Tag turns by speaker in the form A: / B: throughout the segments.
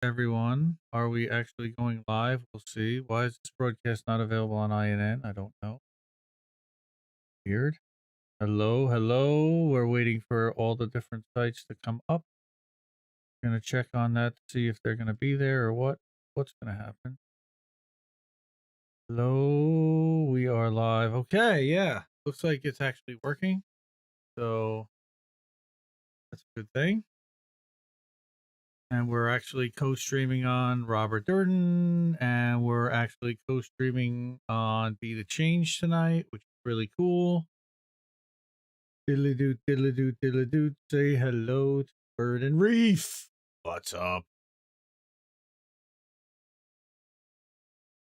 A: everyone. Are we actually going live? We'll see. Why is this broadcast not available on INN? I don't know. Weird. Hello, hello. We're waiting for all the different sites to come up. Gonna check on that to see if they're gonna be there or what's gonna happen. Hello, we are live. Okay, yeah. Looks like it's actually working. So that's a good thing. And we're actually co-streaming on Robert Durden, and we're actually co-streaming on Be the Change tonight, which is really cool. Diddly-doo, diddly-doo, diddly-doo. Say hello to Bird and Reef. What's up?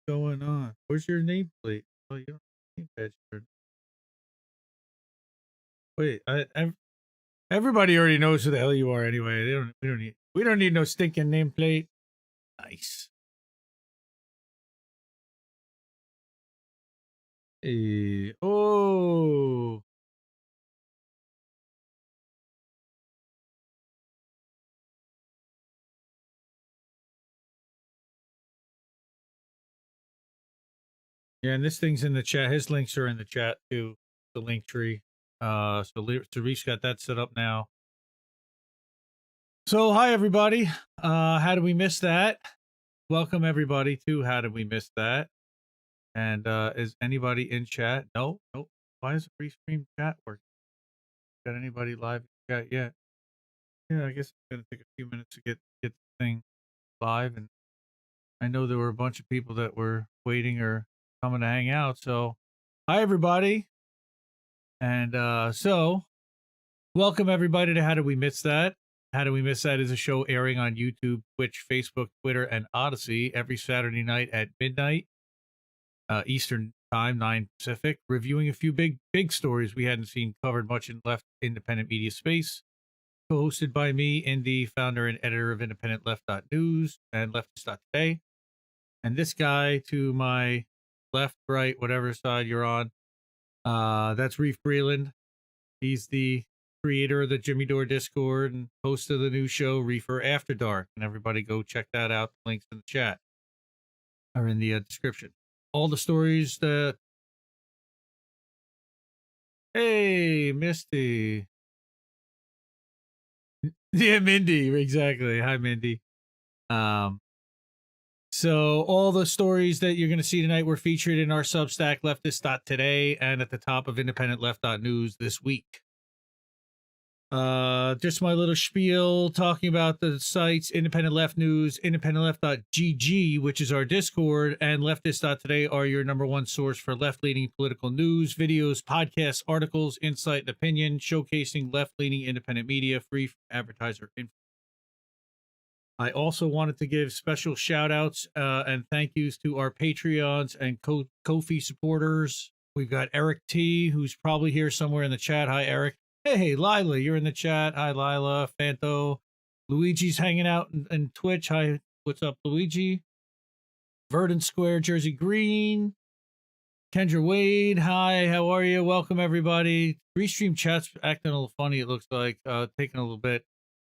A: What's going on? Where's your nameplate? Oh, you don't have a name badge here. Wait, everybody already knows who the hell you are anyway. We don't need no stinking nameplate. Nice. Hey, oh. Yeah, and this thing's in the chat. His links are in the chat too. The link tree. So Therese got that set up now. So hi everybody. How did we miss that? Welcome everybody to How Did We Miss That? And is anybody in chat? No, nope. Why is the restream chat working? Got anybody live in chat yet? Yeah, I guess it's gonna take a few minutes to get the thing live, and I know there were a bunch of people that were waiting or coming to hang out. So hi everybody. And so welcome everybody to How Did We Miss That? How Did We Miss That is a show airing on YouTube, Twitch, Facebook, Twitter, and Odyssey every Saturday night at midnight Eastern Time, 9 Pacific, reviewing a few big stories we hadn't seen covered much in left independent media space. Co-hosted by me, Indy, founder and editor of Independent Left.news and Leftist.today. And this guy to my left, right, whatever side you're on, that's Reef Breland. He's the creator of the Jimmy Dore Discord and host of the new show Reefer After Dark. And everybody go check that out. The links in the chat are in the description. All the stories that... Hey, Misty. Yeah, Mindy. Exactly. Hi, Mindy. So all the stories that you're going to see tonight were featured in our Substack, Leftist.today, and at the top of Independent Left.news this week. Just my little spiel talking about the sites Independent Left News, independentleft.gg, which is our Discord, and Leftist.today are your number one source for left-leaning political news, videos, podcasts, articles, insight, and opinion, showcasing left-leaning independent media free from advertiser influence. I also wanted to give special shout outs and thank yous to our Patreons and Ko-fi supporters. We've got Eric T, who's probably here somewhere in the chat. Hi, Eric. Hey, Lila, you're in the chat. Hi, Lila. Fanto. Luigi's hanging out in Twitch. Hi, what's up, Luigi? Verdant Square, Jersey Green. Kendra Wade. Hi, how are you? Welcome, everybody. Restream chat's acting a little funny, it looks like. Taking a little bit.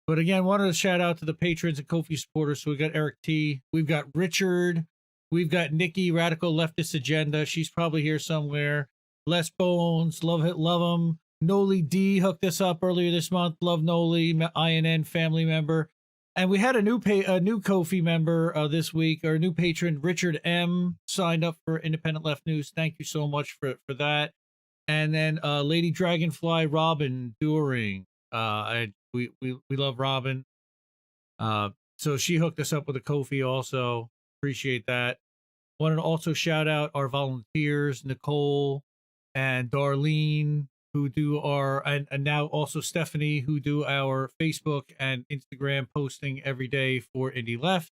A: But again, wanted to shout out to the patrons and Ko-fi supporters. So we got Eric T. We've got Richard. We've got Nikki, Radical Leftist Agenda. She's probably here somewhere. Les Bones. Love it. Love him. Noli D hooked us up earlier this month. Love Noli, INN family member. And we had a new Ko-fi member this week, our new patron, Richard M, signed up for Independent Left News. Thank you so much for that. And then Lady Dragonfly Robin During. We love Robin. So she hooked us up with a Ko-fi also. Appreciate that. Wanted to also shout out our volunteers, Nicole and Darlene, who do our, and now also Stephanie, who do our Facebook and Instagram posting every day for Indie Left.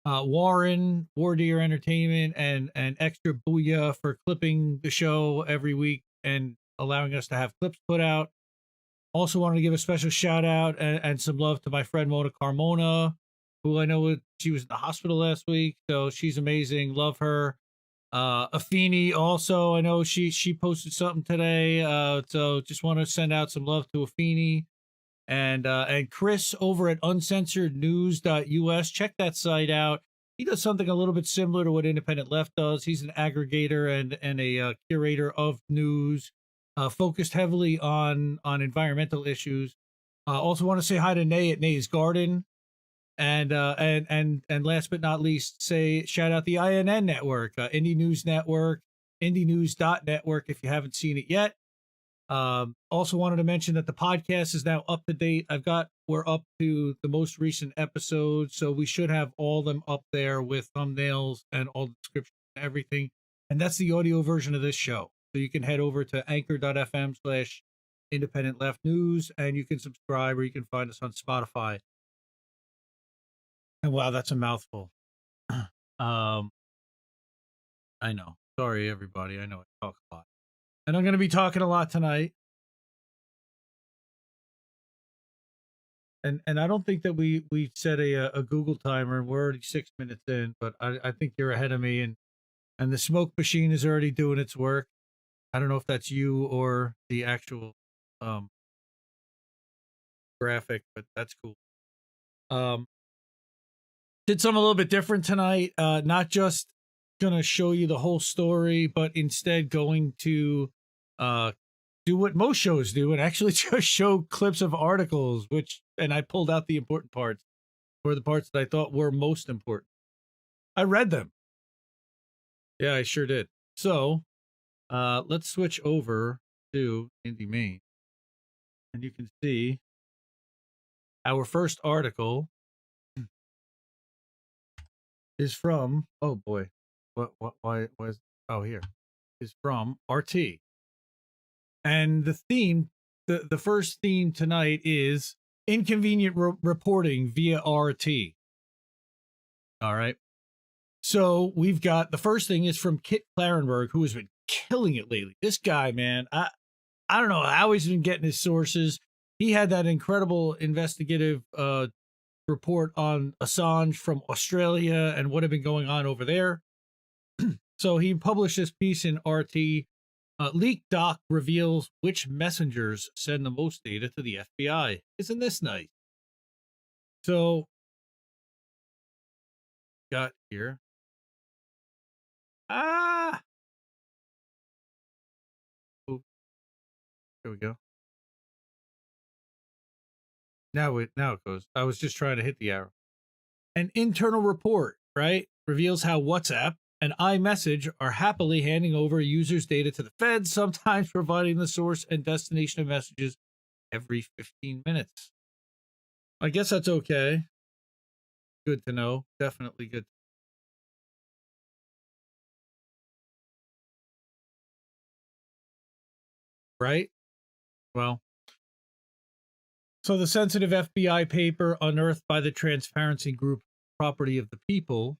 A: Warren, War Deer Entertainment, and Extra Booyah for clipping the show every week and allowing us to have clips put out. Also wanted to give a special shout out and some love to my friend Mona Carmona, who I know she was in the hospital last week, so she's amazing. Love her. Afeni also, I know she posted something today, so just want to send out some love to Afeni. And Chris over at uncensorednews.us, check that site out. He does something a little bit similar to what Independent Left does. He's an aggregator and a curator of news, focused heavily on environmental issues. Also want to say hi to Nay at Nay's Garden, and last but not least, say shout out the INN network, Indie News Network, indienews.network if you haven't seen it yet. Also wanted to mention that the podcast is now up to date. We're up to the most recent episodes, so we should have all of them up there with thumbnails and all the descriptions and everything. And that's the audio version of this show. So you can head over to anchor.fm/independent left news and you can subscribe, or you can find us on Spotify. And wow, that's a mouthful. I know. Sorry, everybody. I know I talk a lot. And I'm going to be talking a lot tonight. And I don't think that we set a Google timer. We're already 6 minutes in, but I think you're ahead of me, and the smoke machine is already doing its work. I don't know if that's you or the actual graphic, but that's cool. Did something a little bit different tonight. Not just gonna show you the whole story, but instead going to do what most shows do and actually just show clips of articles, and I pulled out the important parts, or the parts that I thought were most important. I read them. Yeah, I sure did. So let's switch over to Indie Main, and you can see our first article is from, oh boy, why is, oh, here, is from RT. And the theme, the first theme tonight is inconvenient reporting via RT. All right. So we've got, the first thing is from Kit Clarenberg, who has been killing it lately. This guy, man, I don't know how he's been getting his sources. He had that incredible investigative report on Assange from Australia and what had been going on over there. So he published this piece in RT. Leaked doc reveals which messengers send the most data to the FBI. Isn't this nice? So, got here. Oh, there we go. Now it goes. I was just trying to hit the arrow. An internal report, right, reveals how WhatsApp and iMessage are happily handing over users' data to the feds, sometimes providing the source and destination of messages every 15 minutes. I guess that's okay. Good to know. Definitely good. Right? Well, so the sensitive FBI paper unearthed by the Transparency Group, Property of the People,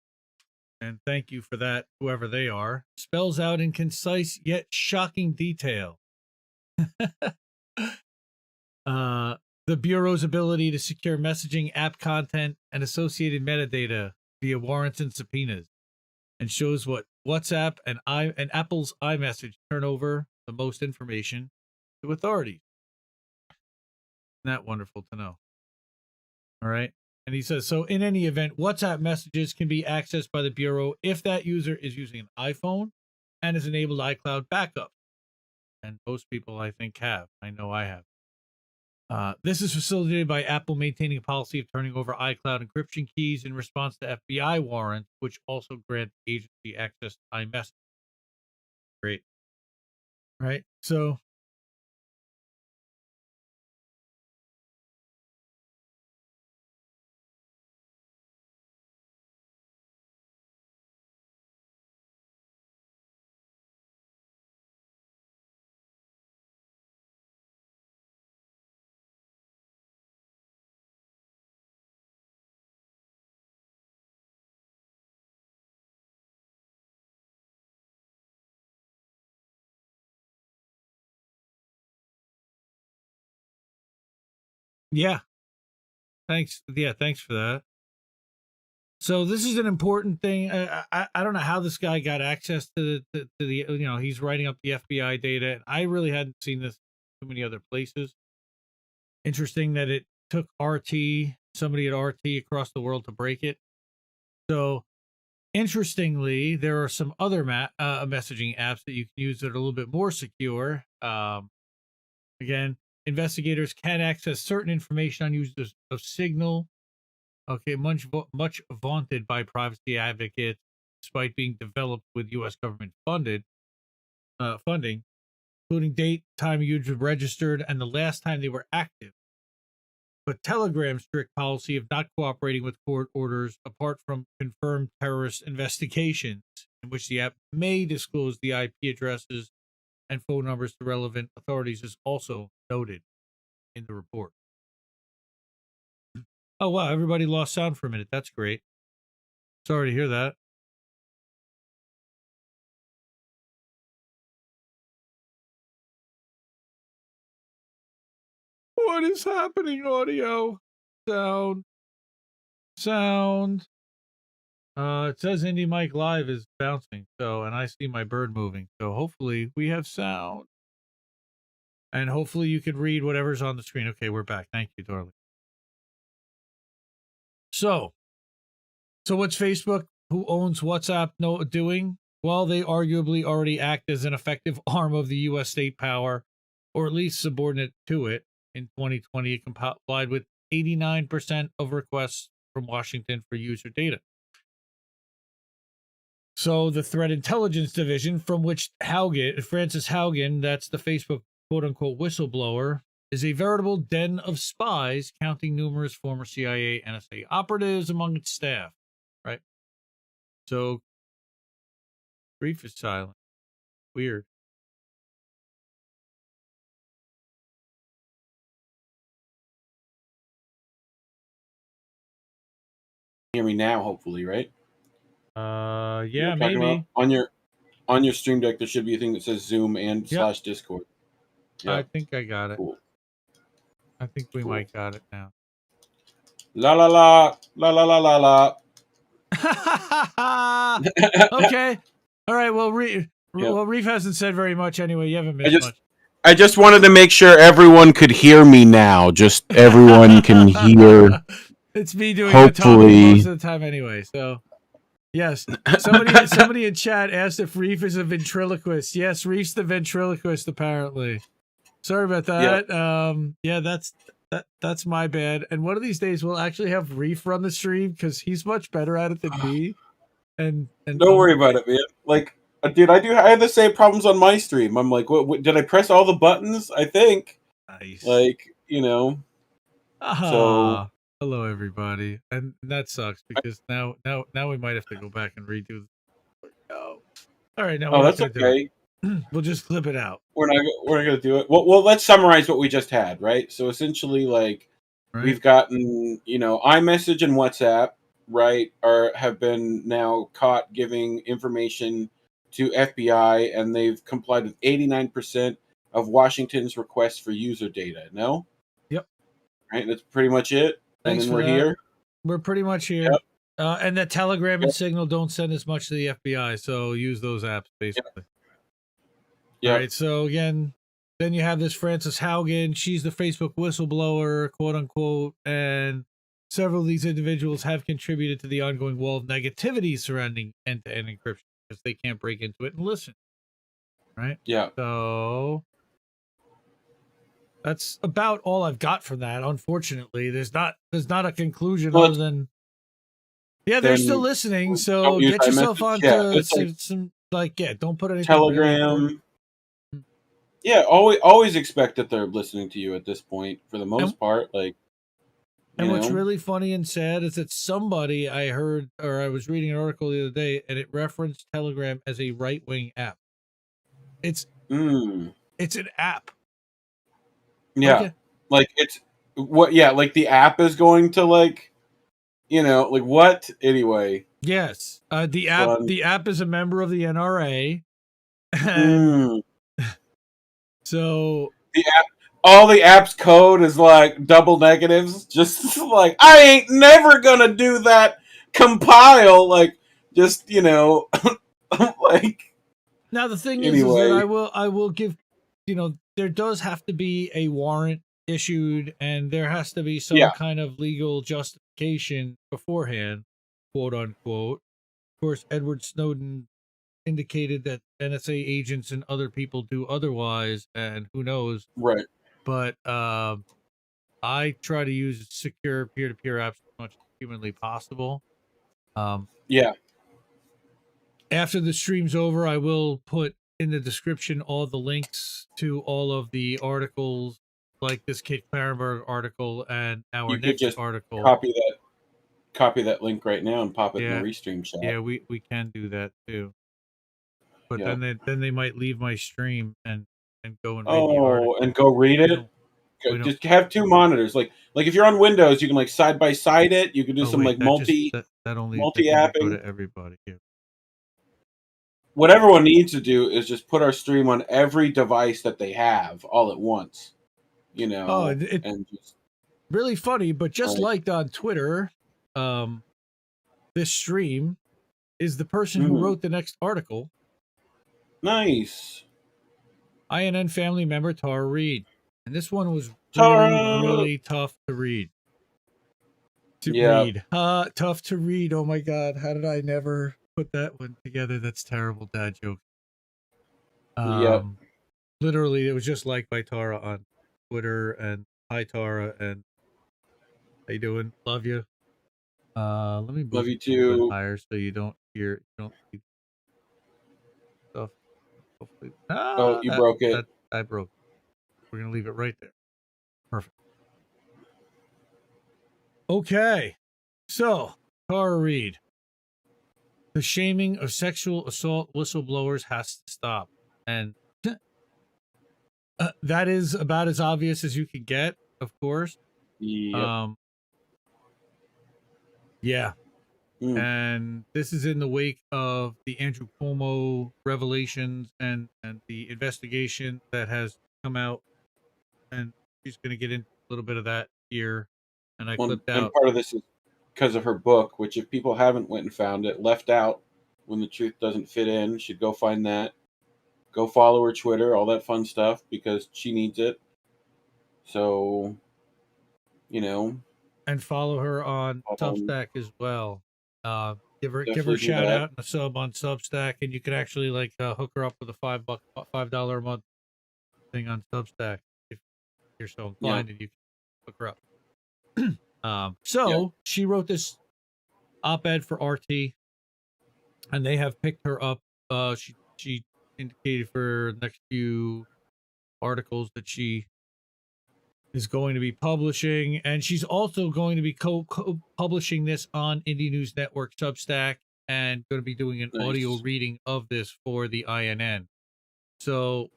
A: and thank you for that, whoever they are, spells out in concise yet shocking detail the Bureau's ability to secure messaging app content and associated metadata via warrants and subpoenas, and shows what WhatsApp and Apple's iMessage turn over the most information to authorities. Isn't that wonderful to know? All right. And he says, so in any event, WhatsApp messages can be accessed by the Bureau if that user is using an iPhone and has enabled iCloud backup. And most people, I think, have. I know I have. This is facilitated by Apple maintaining a policy of turning over iCloud encryption keys in response to FBI warrants, which also grant agency access to iMessage. Great. Right. So yeah, thanks. Yeah, thanks for that. So this is an important thing. I don't know how this guy got access to the, he's writing up the FBI data. And I really hadn't seen this too many other places. Interesting that it took somebody at RT across the world to break it. So, interestingly, there are some other messaging apps that you can use that are a little bit more secure. Again, investigators can access certain information on users of Signal. Okay, much vaunted by privacy advocates, despite being developed with U.S. government funding, including date, time users registered, and the last time they were active. But Telegram's strict policy of not cooperating with court orders, apart from confirmed terrorist investigations, in which the app may disclose the IP addresses and phone numbers to relevant authorities, is also noted in the report. Oh, wow, everybody lost sound for a minute. That's great. Sorry to hear that. What is happening, audio? Sound. It says Indie Mike Live is bouncing, and I see my bird moving. So hopefully we have sound. And hopefully you can read whatever's on the screen. Okay, we're back. Thank you, darling. So what's Facebook, who owns WhatsApp, doing? Well, they arguably already act as an effective arm of the U.S. state power, or at least subordinate to it. In 2020, it complied with 89% of requests from Washington for user data. So the Threat Intelligence Division, from which Francis Haugen, that's the Facebook quote-unquote whistleblower, is a veritable den of spies, counting numerous former CIA, NSA operatives among its staff. Right? So, grief is silent. Weird.
B: Hear me now, hopefully, right?
A: Yeah, maybe.
B: On your Stream Deck, there should be a thing that says Zoom and / Discord.
A: Yep. I think I got it.
B: Cool.
A: I think we might got it now.
B: La la la la la la la la.
A: Okay. All right. Well, Reef hasn't said very much anyway. You haven't missed much.
B: I just wanted to make sure everyone could hear me now. Just everyone can hear.
A: It's me doing the talking most of the time anyway. So, yes. Somebody in chat asked if Reef is a ventriloquist. Yes, Reef's the ventriloquist, apparently. Sorry about that. Yep. That's my bad. And one of these days we'll actually have Reef run the stream because he's much better at it than me. And
B: don't worry about it, man. Like, dude, I have the same problems on my stream. I'm like, what did I press all the buttons? I think.
A: Nice.
B: Like, you know.
A: So hello everybody. And that sucks because now we might have to go back and redo. Oh. All right, now
B: that's okay.
A: We'll just clip it out.
B: We're not gonna do it. Well, let's summarize what we just had, right? So essentially, like, we've gotten, iMessage and WhatsApp, right, have been now caught giving information to FBI, and they've complied with 89% of Washington's requests for user data. No?
A: Yep.
B: Right, that's pretty much it.
A: Thanks
B: and then
A: we're
B: here.
A: We're pretty much here. Yep. And that Telegram and Signal don't send as much to the FBI, so use those apps basically. Yep. All right, so again, then you have this Frances Haugen. She's the Facebook whistleblower, quote unquote, and several of these individuals have contributed to the ongoing wall of negativity surrounding end-to-end encryption because they can't break into it and listen. Right?
B: Yeah.
A: So that's about all I've got from that. Unfortunately, there's not a conclusion other than they're still listening. So get yourself onto some don't put anything
B: Telegram.
A: Really.
B: Yeah, always expect that they're listening to you at this point for the most part. Like,
A: and what's really funny and sad is that somebody I heard, or I was reading an article the other day, and it referenced Telegram as a right-wing app. It's an app.
B: Yeah, okay. Like it's what? Yeah, like the app is going to like what? Anyway.
A: Yes, the app is a member of the NRA. And so
B: all the app's code is like double negatives, just like I ain't never gonna do that compile, like just like.
A: Now the thing is that I will give, there does have to be a warrant issued, and there has to be some
B: Yeah.
A: kind of legal justification beforehand, quote unquote. Of course, Edward Snowden indicated that NSA agents and other people do otherwise, and who knows.
B: Right.
A: But I try to use secure peer-to-peer apps as much as humanly possible.
B: Yeah.
A: After the stream's over, I will put in the description all the links to all of the articles, like this Kate Clarenberg article and our
B: You could
A: next
B: just
A: article.
B: copy that link right now and pop it in the
A: Yeah,
B: restream chat.
A: yeah, we can do that too. But
B: Yeah.
A: then they might leave my stream and go and read the
B: Oh, and
A: article.
B: go read
A: We
B: it.
A: don't we don't.
B: Just have two monitors. Like if you're on Windows, you can like side by side it. You can do
A: Oh
B: some
A: wait,
B: like multi
A: that only go
B: apping.
A: to everybody. Yeah.
B: What everyone needs to do is just put our stream on every device that they have all at once.
A: Oh, it
B: And just
A: really funny, but just
B: right.
A: like on Twitter, this stream is the person who wrote the next article.
B: Nice.
A: INN family member Tara Reid. And this one was
B: Tara!
A: really tough to read.
B: Yeah.
A: Tough to read. Oh my God. How did I never put that one together? That's terrible dad joke.
B: Yep.
A: Literally, it was just liked by Tara on Twitter, and hi Tara, and how you doing? Love you. Let me move
B: Love you
A: a little bit
B: too.
A: higher so you don't see stuff. Hopefully,
B: Oh, you broke it.
A: I broke. We're gonna leave it right there. Perfect. Okay, so Tara Reid. The shaming of sexual assault whistleblowers has to stop, and that is about as obvious as you could get, of course.
B: Yep.
A: Yeah. And this is in the wake of the Andrew Cuomo revelations and the investigation that has come out, and she's going to get into a little bit of that here. And I clipped
B: And
A: out.
B: part of this is because of her book, which if people haven't went and found it, Left Out When the Truth Doesn't Fit In, should go find that. Go follow her Twitter, all that fun stuff, because she needs it. So,
A: And follow her on Substack as well. Give her a shout out and a sub on Substack, and you can actually hook her up with a $5 a month thing on Substack if you're so inclined, and you can hook her up. So she wrote this op-ed for RT, and they have picked her up. She indicated for the next few articles that she is going to be publishing, and she's also going to be co-publishing this on Indie News Network Substack, and going to be doing an audio reading of this for the INN. So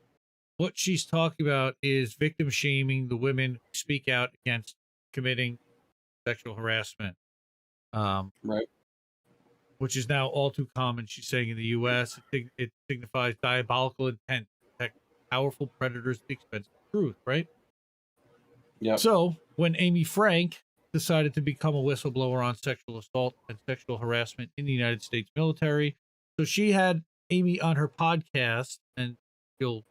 A: what she's talking about is victim shaming the women who speak out against committing sexual harassment.
B: Right.
A: Which is now all too common, she's saying, in the U.S. It signifies diabolical intent to protect powerful predators at the expense of truth, right?
B: Yeah.
A: So when Amy Frank decided to become a whistleblower on sexual assault and sexual harassment in the United States military, so she had Amy on her podcast, and you'll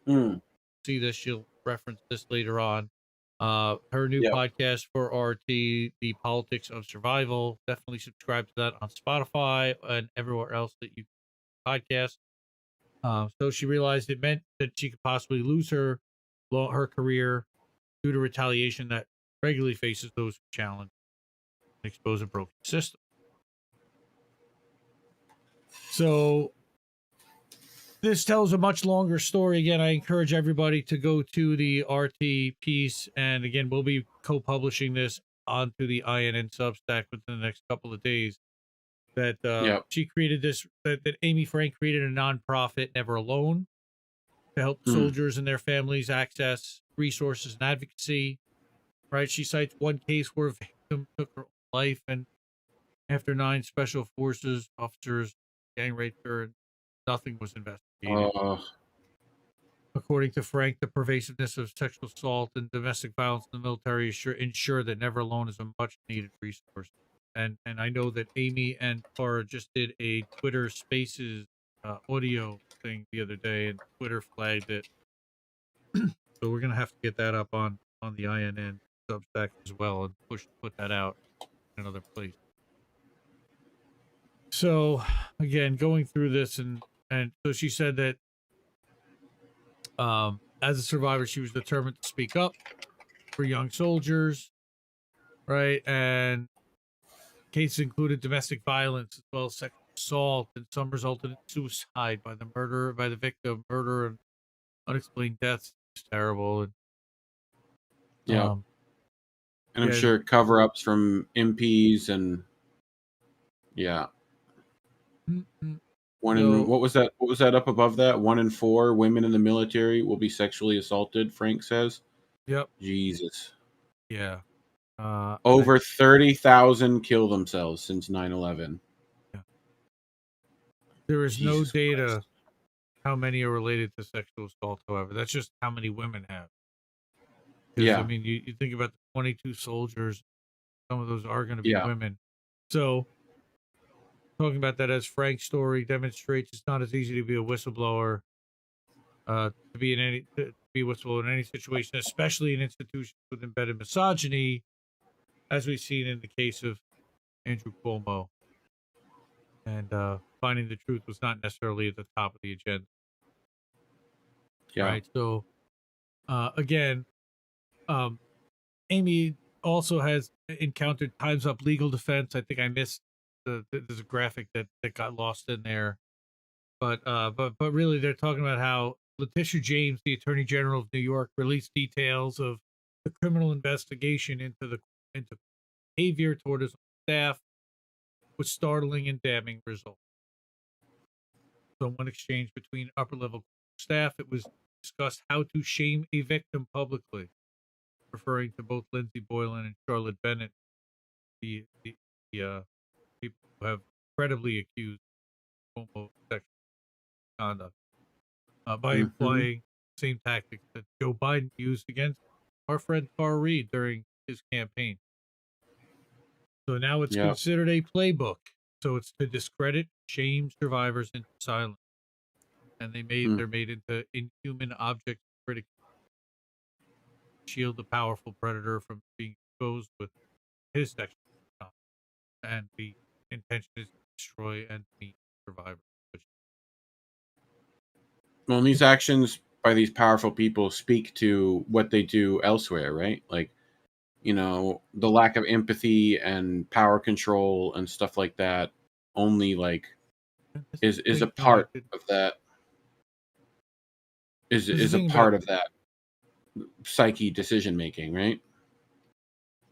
A: see this, she'll reference this later on. Her new podcast for RT, The Politics of Survival. Definitely subscribe to that on Spotify and everywhere else that you podcast. So she realized it meant that she could possibly lose her career due to retaliation that regularly faces those who challenge and expose a broken system. So this tells a much longer story. Again, I encourage everybody to go to the RT piece. And again, we'll be co-publishing this onto the INN Substack within the next couple of days. That she created this, that Amy Frank created a nonprofit, Never Alone, to help soldiers and their families access resources and advocacy. Right? She cites one case where a victim took her own life, and after 9 special forces officers gang raped her, and nothing was investigated. According to Frank, the pervasiveness of sexual assault and domestic violence in the military ensure that Never Alone is a much needed resource. And I know that Amy and Tara just did a Twitter Spaces audio thing the other day, and Twitter flagged it. So we're gonna have to get that up on on the INN Substack as well and put that out in another place. So again, going through this and so she said that as a survivor, she was determined to speak up for young soldiers, right? And cases included domestic violence as well as sexual assault, and some resulted in suicide by the victim, murder and unexplained deaths. It's terrible. And
B: Yeah. And I'm
A: yeah,
B: sure cover-ups from MPs and yeah. One in
A: so
B: what was that? What was that up above that? 1 in 4 women in the military will be sexually assaulted, Frank says.
A: yep,
B: Jesus.
A: yeah,
B: Over 30,000 kill themselves since 9/11.
A: yeah. There is no
B: Jesus
A: data
B: Christ.
A: how many are related to sexual assault. However, that's just how many women have. Because I
B: Yeah.
A: mean, you think about the 22 soldiers, some of those are going to be
B: Yeah.
A: women. So talking about that as Frank's story demonstrates, it's not as easy to be a whistleblower, to be a whistleblower in any situation, especially in institutions with embedded misogyny, as we've seen in the case of Andrew Cuomo. And finding the truth was not necessarily at the top of the agenda,
B: Yeah.
A: right? So again, um, Amy also has encountered Times Up legal defense. I think I missed there's a graphic that got lost in there, but really they're talking about how Letitia James, the Attorney General of New York, released details of the criminal investigation into behavior toward his staff with startling and damning results. So, in one exchange between upper level staff, it was discussed how to shame a victim publicly, referring to both Lindsay Boylan and Charlotte Bennett, the people who have credibly accused homosexual conduct, by
B: Mm-hmm.
A: employing the same tactics that Joe Biden used against our friend Tara Reid during his campaign. So now it's
B: Yeah.
A: considered a playbook. So it's to discredit, shame survivors into silence, and
B: Mm.
A: they're made into inhuman objects of ridicule, shield the powerful predator from being exposed with his sexual conduct. And the intention is to destroy and meet survivors.
B: Well, and these actions by these powerful people speak to what they do elsewhere, right? Like, the lack of empathy and power control and stuff like that only like
A: This is
B: is
A: the
B: a
A: thing, Tony.
B: part of that
A: This is
B: is
A: the
B: a
A: thing about
B: part of that psyche decision making, right?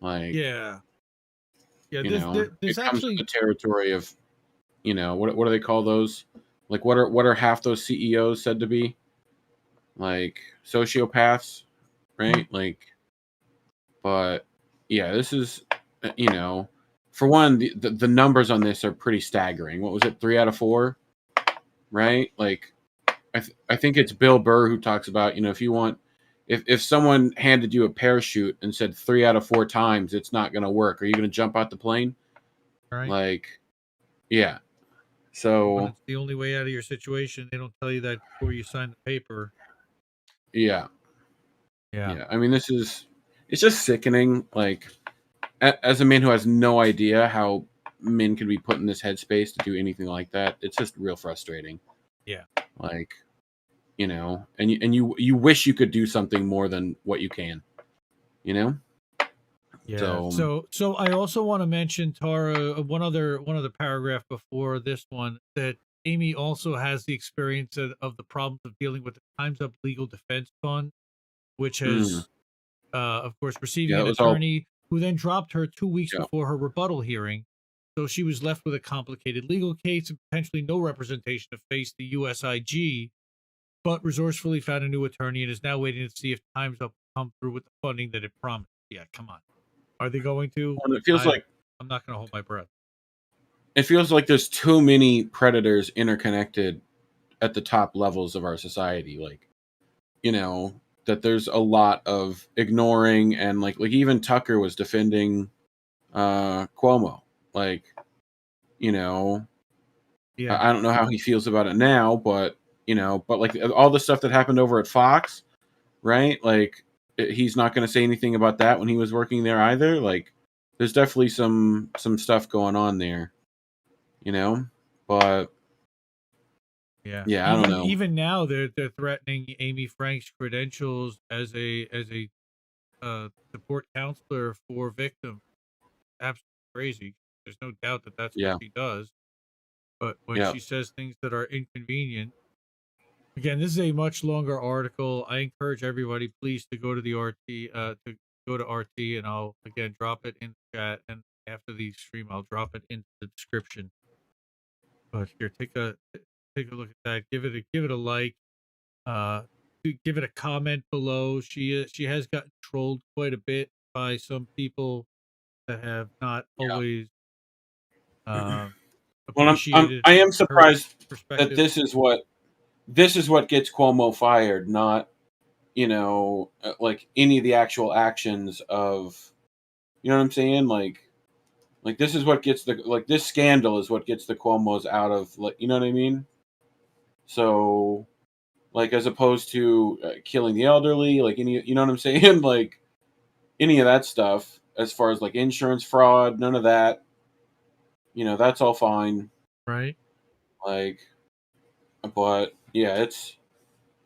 B: Like,
A: yeah, yeah. There's
B: it comes with
A: actually
B: the territory of, what do they call those? Like, what are half those CEOs said to be? Like sociopaths,
A: mm,
B: right? Like, but yeah, this is, for one, the numbers on this are pretty staggering. What was it? 3 out of 4, right? Like, I think it's Bill Burr who talks about, if you want, if someone handed you a parachute and said 3 out of 4 times it's not going to work, are you going to jump out the plane?
A: right
B: Like, yeah.
A: when
B: So
A: it's the only way out of your situation. They don't tell you that before you sign the paper.
B: yeah,
A: Yeah,
B: yeah. I mean, it's just sickening. Like, as a man who has no idea how men can be put in this headspace to do anything like that, it's just real frustrating.
A: yeah.
B: Like, and you wish you could do something more than what you can, you know.
A: Yeah.
B: So,
A: So I also want to mention Tara, one other paragraph before this one, that Amy also has the experience of the problems of dealing with the Times Up Legal Defense Fund, which
B: mm,
A: has of course receiving
B: yeah, that
A: an
B: was all.
A: attorney who then dropped her 2 weeks
B: Yeah,
A: before her rebuttal hearing. So she was left with a complicated legal case and potentially no representation to face the USIG, but resourcefully found a new attorney and is now waiting to see if Times Up will come through with the funding that it promised. Yeah, come on. Are they going to?
B: and it feels like
A: I'm not going to hold my breath.
B: there's too many predators interconnected at the top levels of our society. Like, that there's a lot of ignoring, and like even Tucker was defending Cuomo. Like, you know,
A: Yeah,
B: I don't know how he feels about it now, but like all the stuff that happened over at Fox, right? Like, he's not going to say anything about that when he was working there either. Like, there's definitely some stuff going on there, But
A: Yeah.
B: yeah, I don't know.
A: Even now, they're threatening Amy Frank's credentials as a support counselor for victims. Absolutely crazy. There's no doubt that that's what
B: Yeah,
A: she does. But when
B: yeah,
A: she says things that are inconvenient, again, this is a much longer article. I encourage everybody, please, to go to the RT, to go to RT, and I'll again drop it in the chat. And after the stream, I'll drop it into the description. But here, take a look at that. Give it a like. Give it a comment below. She has gotten trolled quite a bit by some people that have not
B: yeah.
A: always uh,
B: Well,
A: appreciated
B: I am
A: her
B: surprised that
A: perspective.
B: this is what gets Cuomo fired, not like any of the actual actions of, you know what I'm saying, like this is what gets this scandal is what gets the Cuomos out of, like, you know what I mean. So, like, as opposed to killing the elderly, like, any, you know what I'm saying, like any of that stuff, as far as like insurance fraud, none of that, that's all fine.
A: Right.
B: Like, but yeah, it's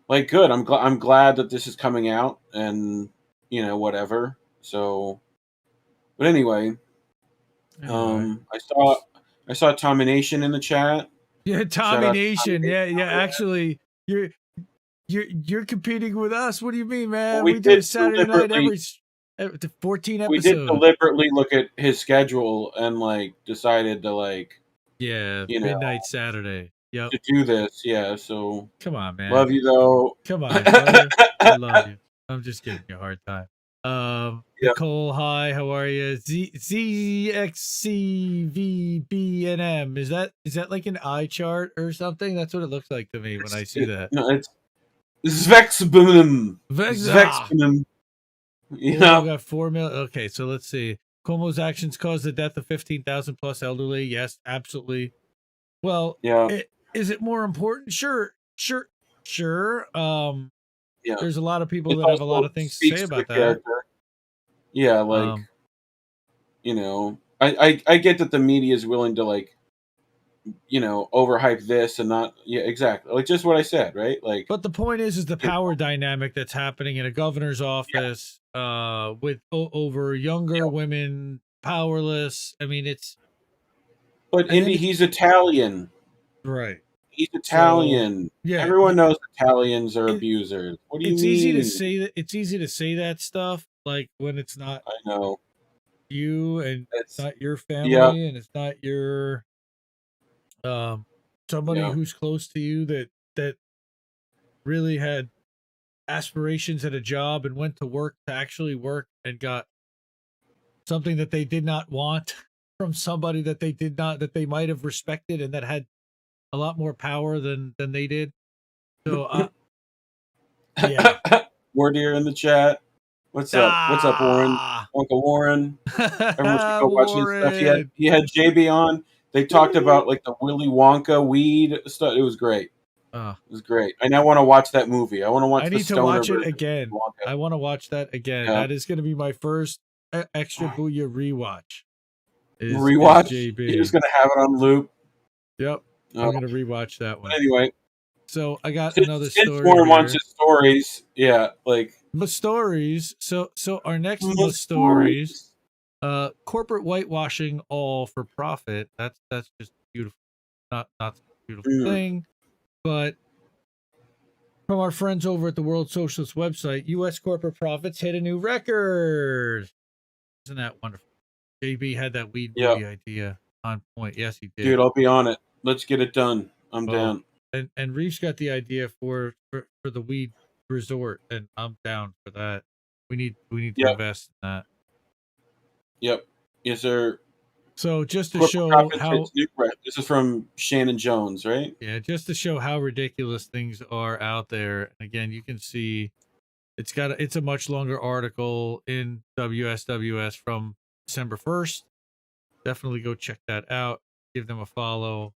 B: like good. I'm glad that this is coming out, and whatever. So, but anyway,
A: Anyway.
B: I saw Tommy Nation in the chat.
A: Yeah,
B: Shout
A: Tommy
B: out to Tommy
A: Nation.
B: Nation
A: Yeah, yeah.
B: over there.
A: Actually, you're competing with us. What do you mean,
B: Well,
A: man? We do a Saturday night every 14
B: we did
A: episodes.
B: deliberately look at his schedule and like decided to, like,
A: Yeah,
B: you know
A: midnight Saturday. Yep.
B: to do this. Yeah, so
A: Come on, man.
B: love you though.
A: Come on, brother. I love you. I'm just giving you a hard time.
B: Yep.
A: Nicole, hi, how are you? ZXCVBNM. Is that like an eye chart or something? That's what it looks like to me when I see that.
B: No, it's Zvexbunum.
A: Ah!
B: Zvexbunum.
A: Cuomo
B: Yeah.
A: got 4 million. Okay, so let's see. Cuomo's actions caused the death of 15,000 plus elderly. Yes, absolutely. Well,
B: Yeah.
A: is it more important? Sure.
B: Yeah.
A: There's a lot of people
B: It
A: that have a lot
B: also
A: of things to say
B: speaks to the
A: about that.
B: character. Yeah, like,
A: Um,
B: I get that the media is willing to, like, overhype this and not, yeah, exactly. Like, just what I said, right? Like,
A: but the point is the power dynamic that's happening in a governor's
B: yeah,
A: office, with over younger
B: yeah.
A: women powerless. I mean,
B: But
A: and then
B: Indy, he's Italian.
A: right.
B: He's
A: So
B: Italian.
A: yeah,
B: Everyone knows Italians are
A: it,
B: abusers. What do you
A: it's easy to
B: mean?
A: say that. It's easy to say that stuff, like when it's not
B: I know.
A: you and it's
B: It's
A: not your
B: Yeah,
A: family and it's not your um somebody
B: yeah,
A: who's close to you that really had aspirations at a job and went to work to actually work and got something that they did not want from somebody that they might have respected and that had a lot more power than they did. So yeah.
B: Wardeer in the chat. What's up? What's up, Warren?
A: Ah.
B: Uncle Warren. Everyone should go watch his stuff.
A: Warren.
B: He had JB on. They talked about, like, the Willy Wonka weed stuff. It was great.
A: Uh,
B: It was great. I now want to watch that movie. I want to watch
A: I
B: the
A: need to
B: stoner
A: watch it
B: version of
A: again.
B: Willy Wonka.
A: I want to watch that again.
B: Yeah.
A: That is going to be my first extra booyah rewatch. Is
B: Rewatch.
A: JB.
B: You're just gonna have it on loop.
A: Yep. I'm going to rewatch that one.
B: Anyway,
A: So I got
B: since,
A: another
B: since
A: story
B: Warren
A: here.
B: wants his stories, yeah, like
A: Stories. So our next
B: stories.
A: corporate whitewashing all for profit. That's just beautiful. Not a beautiful thing, but from our friends over at the World Socialist website, U.S. corporate profits hit a new record. Isn't that wonderful? JB had that weed movie idea on point. Yes, he did.
B: Dude, I'll be on it. Let's get it done. I'm down.
A: And Reef's got the idea for the weed resort, and I'm down for that. We need to invest in that.
B: Yep. Yes, sir.
A: So just to
B: Corporate
A: show
B: profits
A: how
B: hits new record. This is from Shannon Jones, right?
A: yeah, just to show how ridiculous things are out there. And again, you can see it's a much longer article in WSWS from December 1st. Definitely go check that out. Give them a follow.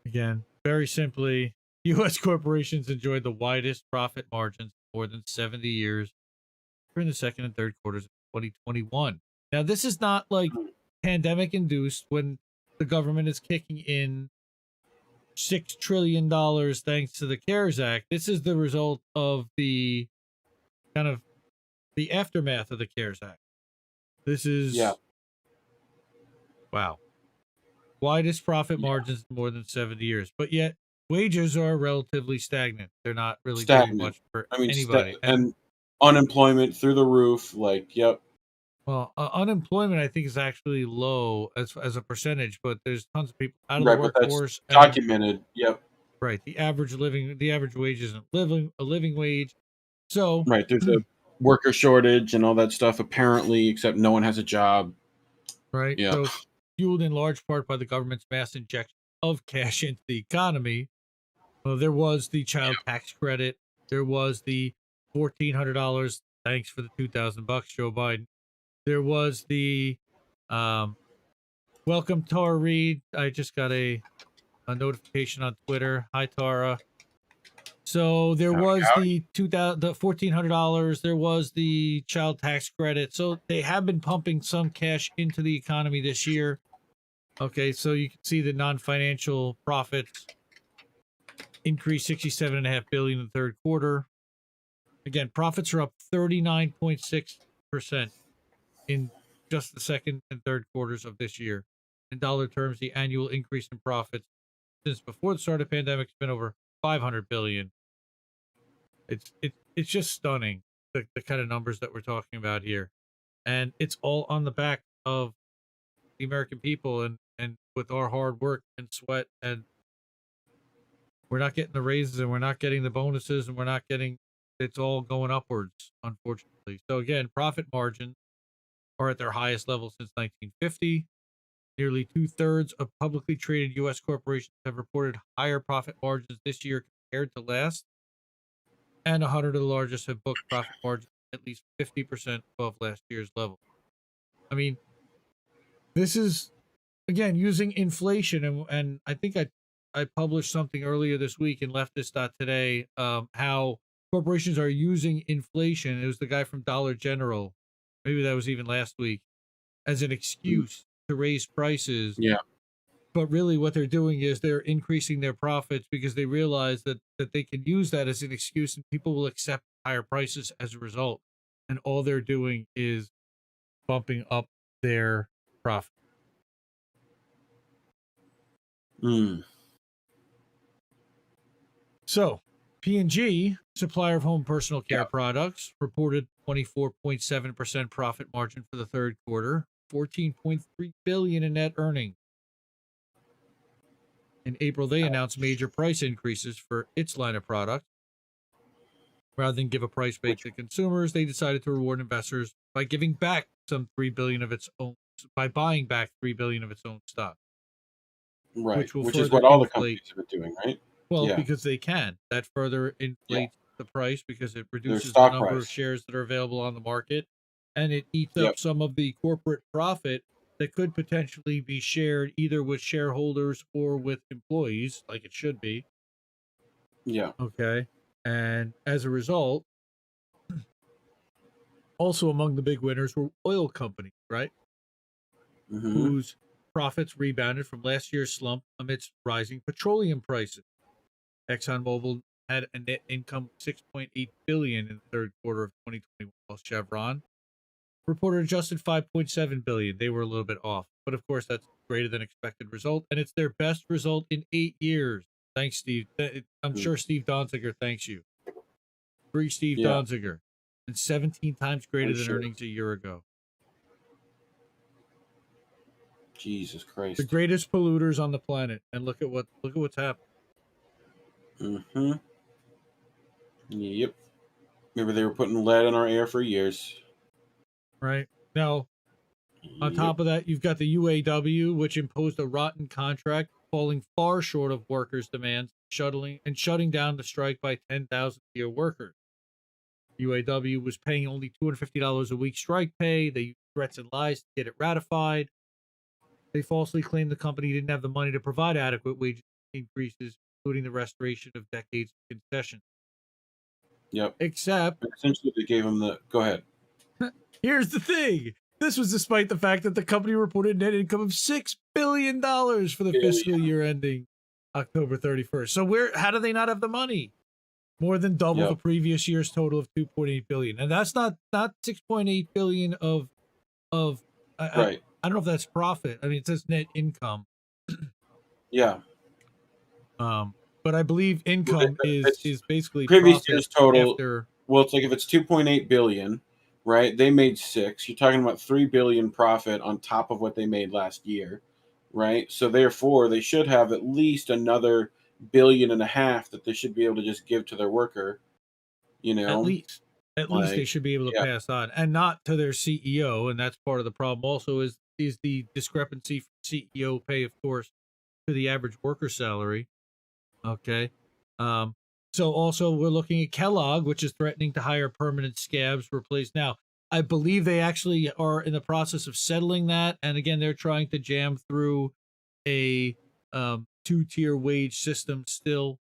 A: Again, very simply, U.S. corporations enjoy the widest profit margins for more than 70 years, during the second and third quarters of 2021. Now, this is not like pandemic induced when the government is kicking in $6 trillion thanks to the CARES Act. This is the result of the kind of the aftermath of the CARES Act. This is wow. Widest profit margins in more than 70 years, but yet wages are relatively stagnant. They're not really doing much for anybody.
B: And unemployment through the roof. Like,
A: well, unemployment I think is actually low as a percentage, but there's tons of people out of the workforce.
B: But that's documented.
A: Right. The average wage isn't a living wage. So
B: there's a worker shortage and all that stuff apparently, except no one has a job.
A: Right.
B: Yeah.
A: So fueled in large part by the government's mass injection of cash into the economy. Well, there was the child tax credit. There was the $1,400. Thanks for the $2,000, Joe Biden. There was the welcome Tara Reid. I just got a notification on Twitter. Hi Tara. So there was the $1,400. There was the child tax credit. So they have been pumping some cash into the economy this year. Okay, so you can see the non-financial profits increased $67.5 billion in the third quarter. Again, profits are up 39.6% in just the second and third quarters of this year. In dollar terms, the annual increase in profits since before the start of the pandemic has been over $500 billion. It's just stunning the kind of numbers that we're talking about here, and it's all on the back of the American people and with our hard work and sweat, and we're not getting the raises and we're not getting the bonuses and we're not getting, it's all going upwards, unfortunately. So again, profit margins are at their highest level since 1950. Nearly 2/3 of publicly traded U.S. corporations have reported higher profit margins this year compared to last, and 100 of the largest have booked profit margins at least 50% above last year's level. I mean, this is, again, using inflation, and I think I published something earlier this week in leftist.today, how corporations are using inflation. It was the guy from Dollar General, maybe that was even last week, as an excuse to raise prices.
B: Yeah.
A: But really what they're doing is they're increasing their profits because they realize that they can use that as an excuse and people will accept higher prices as a result. And all they're doing is bumping up their profit. So P&G, supplier of home personal care products, reported 24.7% profit margin for the third quarter, $14.3 billion in net earnings. In April, they announced major price increases for its line of products. Rather than give a price break to consumers, they decided to reward investors by giving back some $3 billion of its own, by buying back $3 billion of its own stock.
B: Right, which is what all the companies have been doing, right?
A: Well, because they can. That further inflates the price because it reduces the number of shares that are available on the market, and it eats up some of the corporate profit that could potentially be shared either with shareholders or with employees, like it should be.
B: Yeah.
A: Okay. And as a result, also among the big winners were oil companies, right? Whose profits rebounded from last year's slump amidst rising petroleum prices. ExxonMobil had a net income of $6.8 billion in the third quarter of 2021, while Chevron reported adjusted $5.7 billion. They were a little bit off, but of course that's greater than expected result, and it's their best result in 8 years. Thanks, Steve. I'm sure Steve Donziger thanks you. Free Steve Donziger, and 17 times greater than earnings a year ago.
B: Jesus Christ!
A: The greatest polluters on the planet, and look at what's happened.
B: Yep. Remember they were putting lead in our air for years.
A: Right now, on top of that, you've got the UAW, which imposed a rotten contract, falling far short of workers' demands, shutting down the strike by 10,000 steel workers. UAW was paying only $250 a week strike pay. They used threats and lies to get it ratified. They falsely claimed the company didn't have the money to provide adequate wage increases, including the restoration of decades of concessions.
B: Yep.
A: Except,
B: essentially, they gave them the. Go ahead.
A: Here's the thing. This was despite the fact that the company reported net income of $6 billion for the fiscal year ending October 31st. So how do they not have the money? More than double the previous year's total of 2.8 billion. And that's not 6.8 billion of
B: right.
A: I don't know if that's profit. I mean, it says net income.
B: Yeah.
A: But I believe income is basically
B: previous
A: profit
B: year's total.
A: After,
B: well, it's like if it's 2.8 billion, right? They made 6. You're talking about 3 billion profit on top of what they made last year, right? So therefore, they should have at least another billion and a half that they should be able to just give to their worker. You
A: at
B: know,
A: least they should be able to
B: yeah,
A: pass on, and not to their CEO. And that's part of the problem. Also, is the discrepancy from CEO pay, of course, to the average worker salary. Okay. So also we're looking at Kellogg, which is threatening to hire permanent scabs to replace. Now, I believe they actually are in the process of settling that. And again, they're trying to jam through a 2-tier wage system still.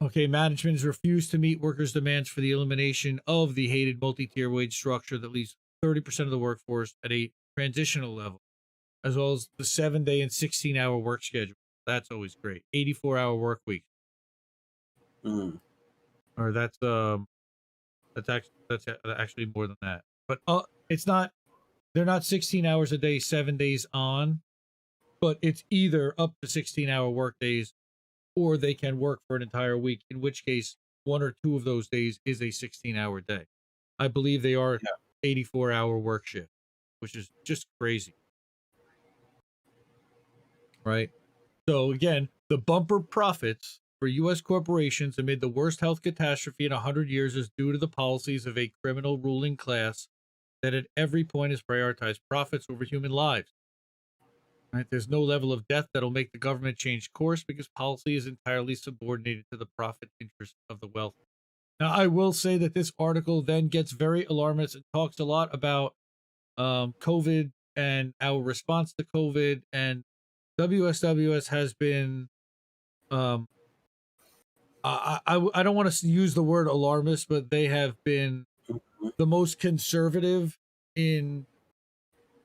A: Okay, management has refused to meet workers' demands for the elimination of the hated multi-tier wage structure that leaves 30% of the workforce at a transitional level, as well as the 7-day and 16-hour work schedule. That's always great. 84-hour work week. Or that's actually more than that. But it's not. They're not 16 hours a day, 7 days on, but it's either up to 16-hour work days, or they can work for an entire week. In which case, 1 or 2 of those days is a 16-hour day. I believe they are 84-hour work shift, which is just crazy, right? So again, the bumper profits for U.S. corporations amid the worst health catastrophe in 100 years is due to the policies of a criminal ruling class that at every point has prioritized profits over human lives. Right? There's no level of death that'll make the government change course because policy is entirely subordinated to the profit interest of the wealthy. Now, I will say that this article then gets very alarmist and talks a lot about COVID and our response to COVID, and WSWS has been I don't want to use the word alarmist, but they have been the most conservative in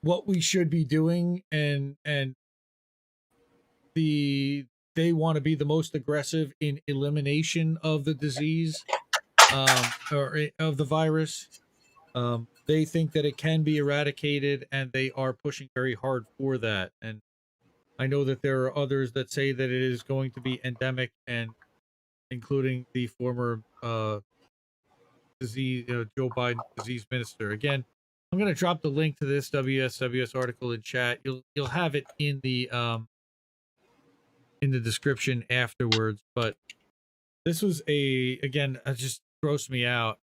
A: what we should be doing, and they want to be the most aggressive in elimination of the disease, or of the virus. They think that it can be eradicated, and they are pushing very hard for that. And I know that there are others that say that it is going to be endemic, and including the former disease, Joe Biden disease minister. Again, I'm going to drop the link to this WSWS article in chat. You'll have it in the description afterwards. But this was again, it just grossed me out.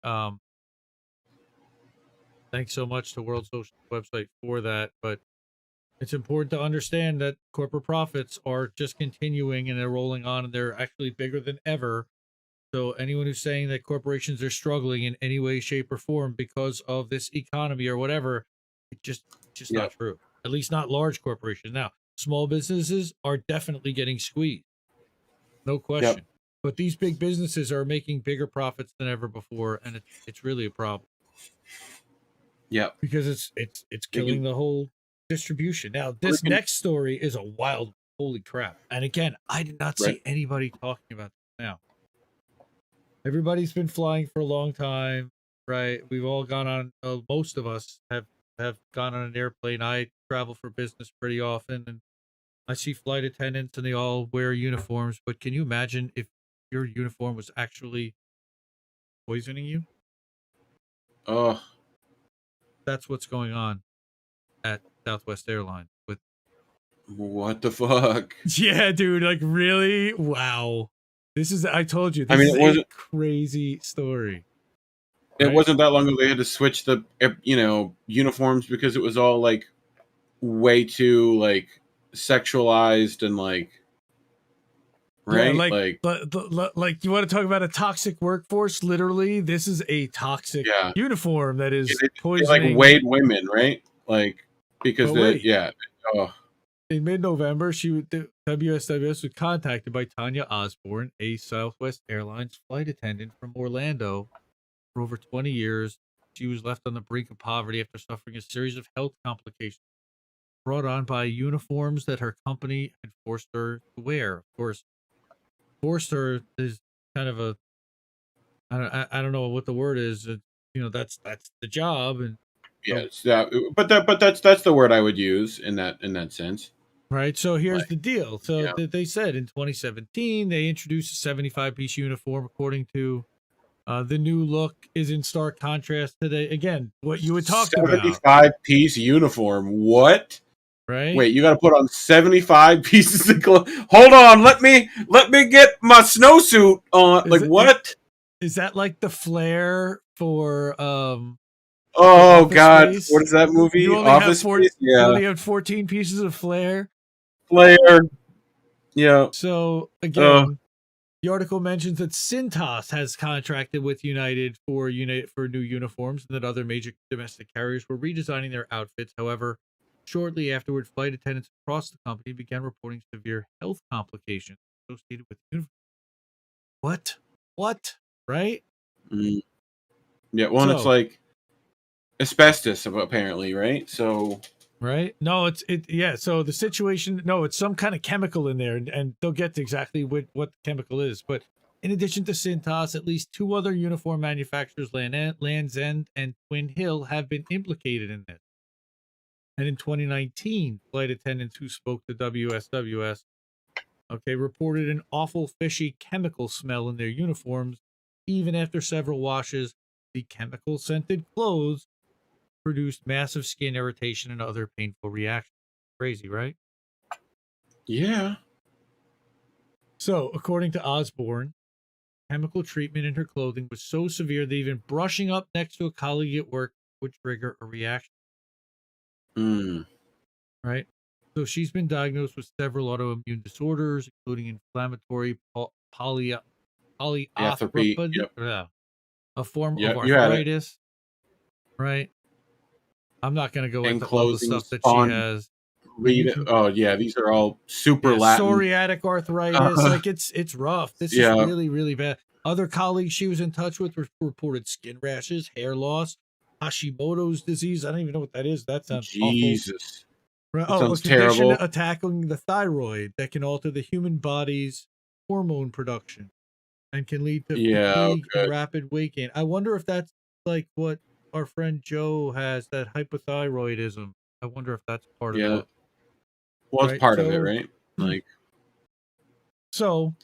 A: Thanks so much to World Social website for that. But it's important to understand that corporate profits are just continuing, and they're rolling on, and they're actually bigger than ever. So anyone who's saying that corporations are struggling in any way, shape, or form because of this economy or whatever, it's just not true. At least not large corporations. Now, small businesses are definitely getting squeezed, no question. But these big businesses are making bigger profits than ever before, and it's really a problem.
B: Yeah,
A: because it's killing the whole distribution. Now, this next story is a wild, holy crap! And again, I did not see anybody talking about this now. Everybody's been flying for a long time, right? We've all gone on. Most of us have gone on an airplane. I travel for business pretty often, and I see flight attendants, and they all wear uniforms. But can you imagine if your uniform was actually poisoning you?
B: Oh,
A: that's what's going on at Southwest Airlines. With
B: what the fuck?
A: Yeah, dude. Like, really? Wow. This is. I told you. This
B: I mean, it wasn't
A: a crazy story.
B: It wasn't that long ago they had to switch the uniforms because it was all like way too like sexualized and like right.
A: Yeah, like you want to talk about a toxic workforce? Literally, this is a toxic uniform that is poisoning.
B: They like weighed women, right? Like because
A: Oh. In mid-November, the WSWS was contacted by Tanya Osborne, a Southwest Airlines flight attendant from Orlando for over 20 years, She was left on the brink of poverty after suffering a series of health complications brought on by uniforms that her company had forced her to wear. Of course, forced her is kind of a I don't know what the word is. That's the job, and so
B: Yes, yeah, but that's the word I would use in that sense.
A: right. So here's
B: Like,
A: the deal. So
B: yeah,
A: they said in 2017 they introduced a 75-piece uniform, according to the new look is in stark contrast to what you had talked about,
B: 75-piece uniform. What?
A: right?
B: Wait, you got to put on 75 pieces of clothes. Hold on, let me get my snowsuit on.
A: Is
B: Like
A: it
B: what?
A: is that like the flair for
B: Oh
A: Office
B: God, what
A: Space?
B: is that movie? Office Space?
A: You
B: Yeah,
A: only have 14 pieces of flair.
B: Flair. Yeah.
A: So
B: Uh,
A: again, the article mentions that Cintas has contracted with United for new uniforms, and that other major domestic carriers were redesigning their outfits. However, shortly afterward, flight attendants across the company began reporting severe health complications associated with the uniform. What? What? Right?
B: mm, yeah. Well, and it's
A: So,
B: like asbestos, apparently, right? So
A: right? No, yeah. So the situation, no, it's some kind of chemical in there, and they'll get to exactly what the chemical is. But in addition to Cintas, at least two other uniform manufacturers, Land's End and Twin Hill, have been implicated in this. And in 2019, flight attendants who spoke to WSWS, reported an awful fishy chemical smell in their uniforms. Even after several washes, the chemical scented clothes produced massive skin irritation and other painful reactions. Crazy, right?
B: yeah.
A: So, according to Osborne, chemical treatment in her clothing was so severe that even brushing up next to a colleague at work would trigger a reaction,
B: Mm.
A: right? So, she's been diagnosed with several autoimmune disorders, including inflammatory
B: Athropy.
A: polyarthropathy,
B: Yep.
A: a form of
B: Yep. You had it.
A: arthritis, right? I'm not going to go into all the
B: Ankylosing
A: stuff that she
B: spondylitis.
A: has, but you can.
B: Oh yeah, these are all super
A: Yeah,
B: Latin.
A: psoriatic arthritis. Like it's rough. This is
B: Yeah.
A: really, really bad. Other colleagues she was in touch with reported skin rashes, hair loss, Hashimoto's disease. I don't even know what that is. That sounds awful.
B: Jesus.
A: Right.
B: That
A: Oh, a
B: sounds
A: condition
B: terrible.
A: attacking the thyroid that can alter the human body's hormone production and can lead to
B: Yeah.
A: fatigue and
B: Good.
A: rapid weight gain. I wonder if that's like what our friend Joe has, that hypothyroidism. I wonder if that's part of
B: Yeah.
A: it.
B: Well, it's
A: Right.
B: part of it, right? Like,
A: So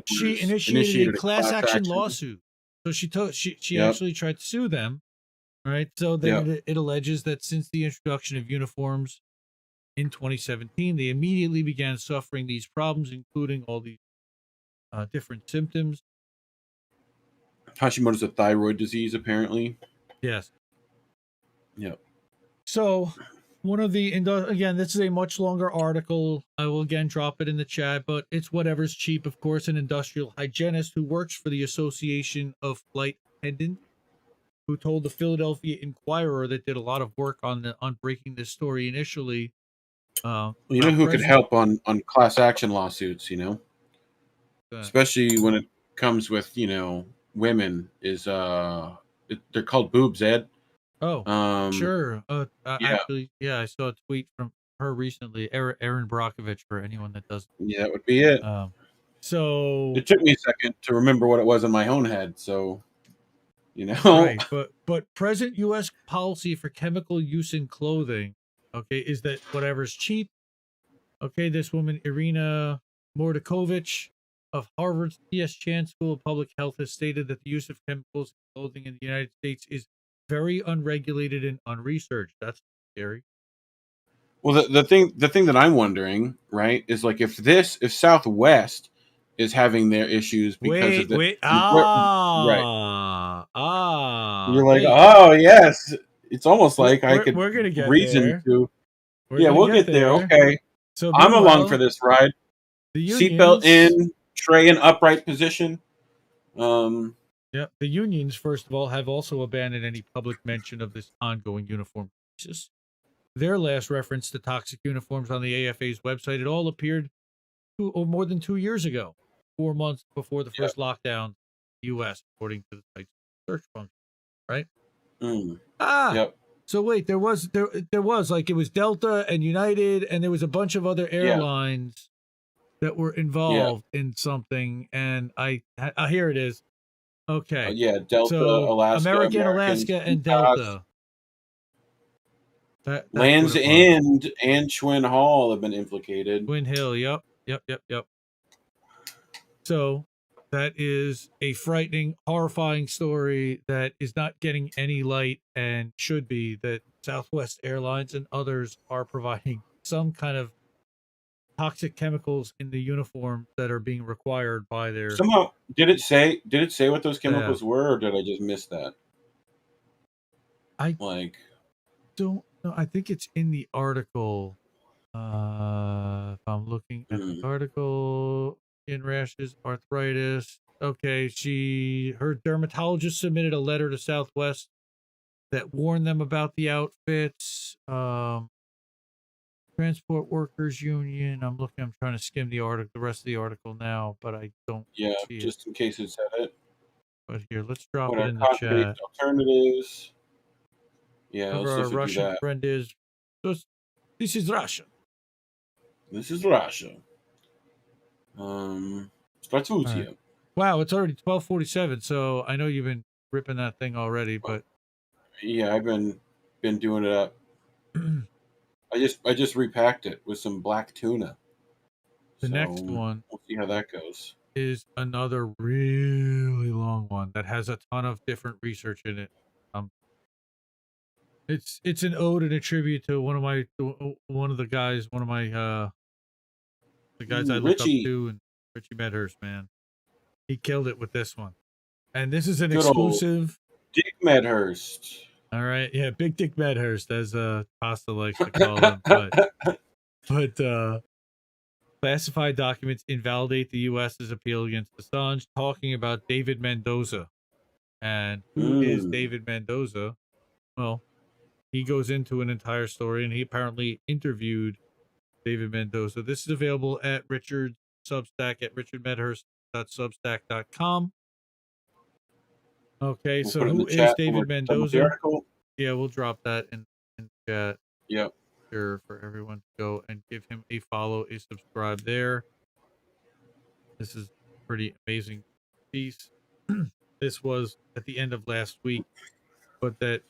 A: she initiated a
B: initiated a
A: class
B: class
A: action
B: action.
A: lawsuit. So she
B: Yep.
A: actually tried to sue them, right? So
B: Yep.
A: then it alleges that since the introduction of uniforms in 2017, they immediately began suffering these problems, including all these different symptoms.
B: Hashimoto's a thyroid disease, apparently.
A: Yes.
B: Yep.
A: So one of the again, this is a much longer article. I will again drop it in the chat, but it's whatever's cheap, of course. An industrial hygienist who works for the Association of Flight Attendants, who told the Philadelphia Inquirer that did a lot of work on breaking this story initially.
B: Well, you know
A: Our
B: who could
A: president,
B: help on class action lawsuits?
A: uh,
B: Especially when it comes with women is they're called boobs, Ed.
A: oh,
B: Um.
A: sure.
B: Yeah.
A: Actually, yeah, I saw a tweet from her recently, Erin Brockovich, for anyone that doesn't.
B: Yeah. That would be it.
A: Um, so
B: It took me a second to remember what it was in my own head. So you know.
A: right, but present U.S. policy for chemical use in clothing, is that whatever's cheap. Okay, this woman, Irina Mordakovich of Harvard's T.S. Chan School of Public Health, has stated that the use of chemicals in clothing in the United States is very unregulated and unresearched. That's scary.
B: Well, the thing that I'm wondering, right, is like if Southwest is having their issues because of
A: Wait,
B: the
A: wait.
B: right, you're like,
A: Wait.
B: oh yes, it's almost
A: We're,
B: like I
A: we're,
B: could
A: we're going to get
B: reason
A: there.
B: to.
A: We're
B: Yeah,
A: going to
B: we'll
A: get
B: get there.
A: there.
B: Okay,
A: So,
B: I'm along for
A: meanwhile,
B: this ride.
A: the
B: Seatbelt
A: unions.
B: in, tray in upright position. Um,
A: Yeah, the unions, first of all, have also abandoned any public mention of this ongoing uniform crisis. Their last reference to toxic uniforms on the AFA's website, it all appeared more than 2 years ago, 4 months before the
B: yeah,
A: first lockdown in the U.S., according to the site's search function, right?
B: Mm.
A: Ah,
B: Yep.
A: so wait, there was like it was Delta and United, and there was a bunch of other
B: Yeah.
A: airlines that were
B: Yeah.
A: involved in something, and here it is. Okay,
B: Yeah. Delta,
A: so
B: Alaska,
A: American,
B: Americans,
A: Alaska, and
B: UCAS,
A: Delta. That's what
B: Land's
A: it was.
B: End, and Twin Hall have been implicated.
A: Twin Hill. Yep, yep, yep, yep. So that is a frightening, horrifying story that is not getting any light and should be. That Southwest Airlines and others are providing some kind of toxic chemicals in the uniform that are being required by their
B: Somehow, did it say what those
A: staff.
B: chemicals were, or did I just miss that?
A: I
B: Like,
A: don't know. I think it's in the article. If I'm looking at the
B: mm,
A: article, skin rashes, arthritis. Okay, her dermatologist submitted a letter to Southwest that warned them about the outfits. Transport Workers Union. I'm trying to skim the rest of the article now, but I don't
B: yeah,
A: see it.
B: just in case it said it.
A: But here, let's drop
B: What
A: it
B: are
A: in the
B: cotton-based
A: chat.
B: alternatives? Yeah, let's
A: Whoever our
B: definitely do
A: Russian
B: that.
A: friend is, this is Russia.
B: This is Russia.
A: All right.
B: Stratutia.
A: Wow, it's already 12:47. So I know you've been ripping that thing already, but
B: Yeah, I've been doing it up.
A: the
B: I just repacked it with some black tuna.
A: next
B: So
A: one
B: we'll see how that goes.
A: is another really long one that has a ton of different research in it. Um, it's an ode and a tribute to one of the guys, one of my the guys I
B: Ooh,
A: look up
B: Richie.
A: to, and Richie Medhurst, man, he killed it with this one. And this is an
B: Good old
A: exclusive.
B: Dick Medhurst.
A: All right, yeah, Big Dick Medhurst, as Pasta likes to call him, but classified documents invalidate the U.S.'s appeal against Assange, talking about David Mendoza. And who is
B: Mm.
A: David Mendoza? Well, he goes into an entire story, and he apparently interviewed David Mendoza. This is available at Richard's Substack at richardmedhurst.substack.com. Okay,
B: We'll
A: so
B: put it in the
A: who is
B: chat when we're
A: David
B: done with the
A: Mendoza?
B: article.
A: Yeah, we'll drop that in chat
B: Yep.
A: here for everyone to go and give him a follow, a subscribe there. This is a pretty amazing piece. This was at the end of last week, but that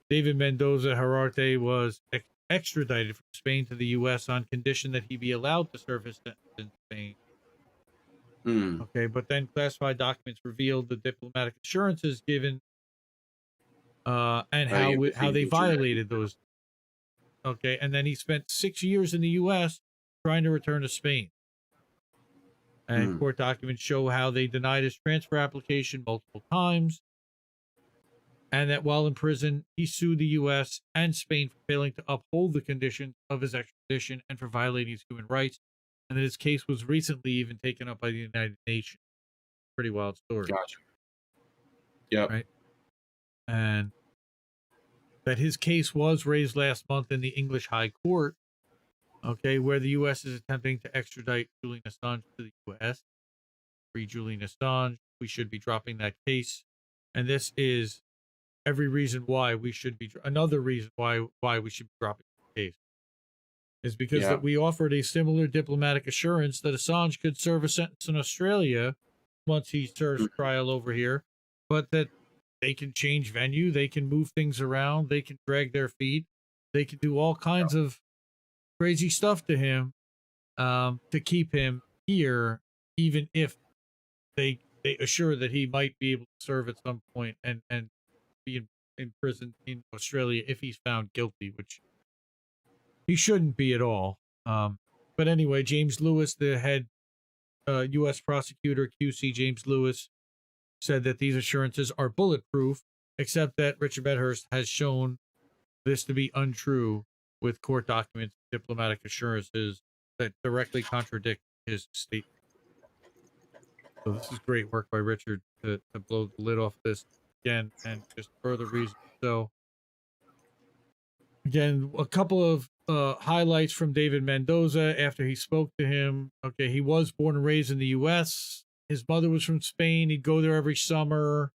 A: David Mendoza Herarte was extradited from Spain to the U.S. on condition that he be allowed to serve his sentence in Spain.
B: Mm.
A: Okay, but then classified documents revealed the diplomatic assurances given and
B: By the
A: how
B: embassies
A: they
B: in Geneva.
A: violated those. Okay, and then he spent 6 years in the U.S. trying to return to Spain. And
B: Mm.
A: court documents show how they denied his transfer application multiple times, and that while in prison, he sued the U.S. and Spain for failing to uphold the conditions of his extradition and for violating his human rights, and that his case was recently even taken up by the United Nations. Pretty wild story,
B: Gotcha. Yep.
A: right? And that his case was raised last month in the English High Court, okay, where the U.S. is attempting to extradite Julian Assange to the U.S. Free Julian Assange. We should be dropping that case, and this is every reason why we should be. Another reason why we should be dropping the case is because
B: Yeah.
A: that we offered a similar diplomatic assurance that Assange could serve a sentence in Australia once he serves
B: Mm.
A: trial over here, but that they can change venue, they can move things around, they can drag their feet, they can do all kinds of crazy stuff to him to keep him here, even if they assure that he might be able to serve at some point and be in prison in Australia if he's found guilty, which he shouldn't be at all. But anyway, James Lewis, the head U.S. prosecutor, QC James Lewis, said that these assurances are bulletproof, except that Richard Medhurst has shown this to be untrue with court documents, diplomatic assurances that directly contradict his statement. So this is great work by Richard to blow the lid off this again and just further reason. So again, a couple of highlights from David Mendoza after he spoke to him. Okay, he was born and raised in the U.S. His mother was from Spain. He'd go there every summer,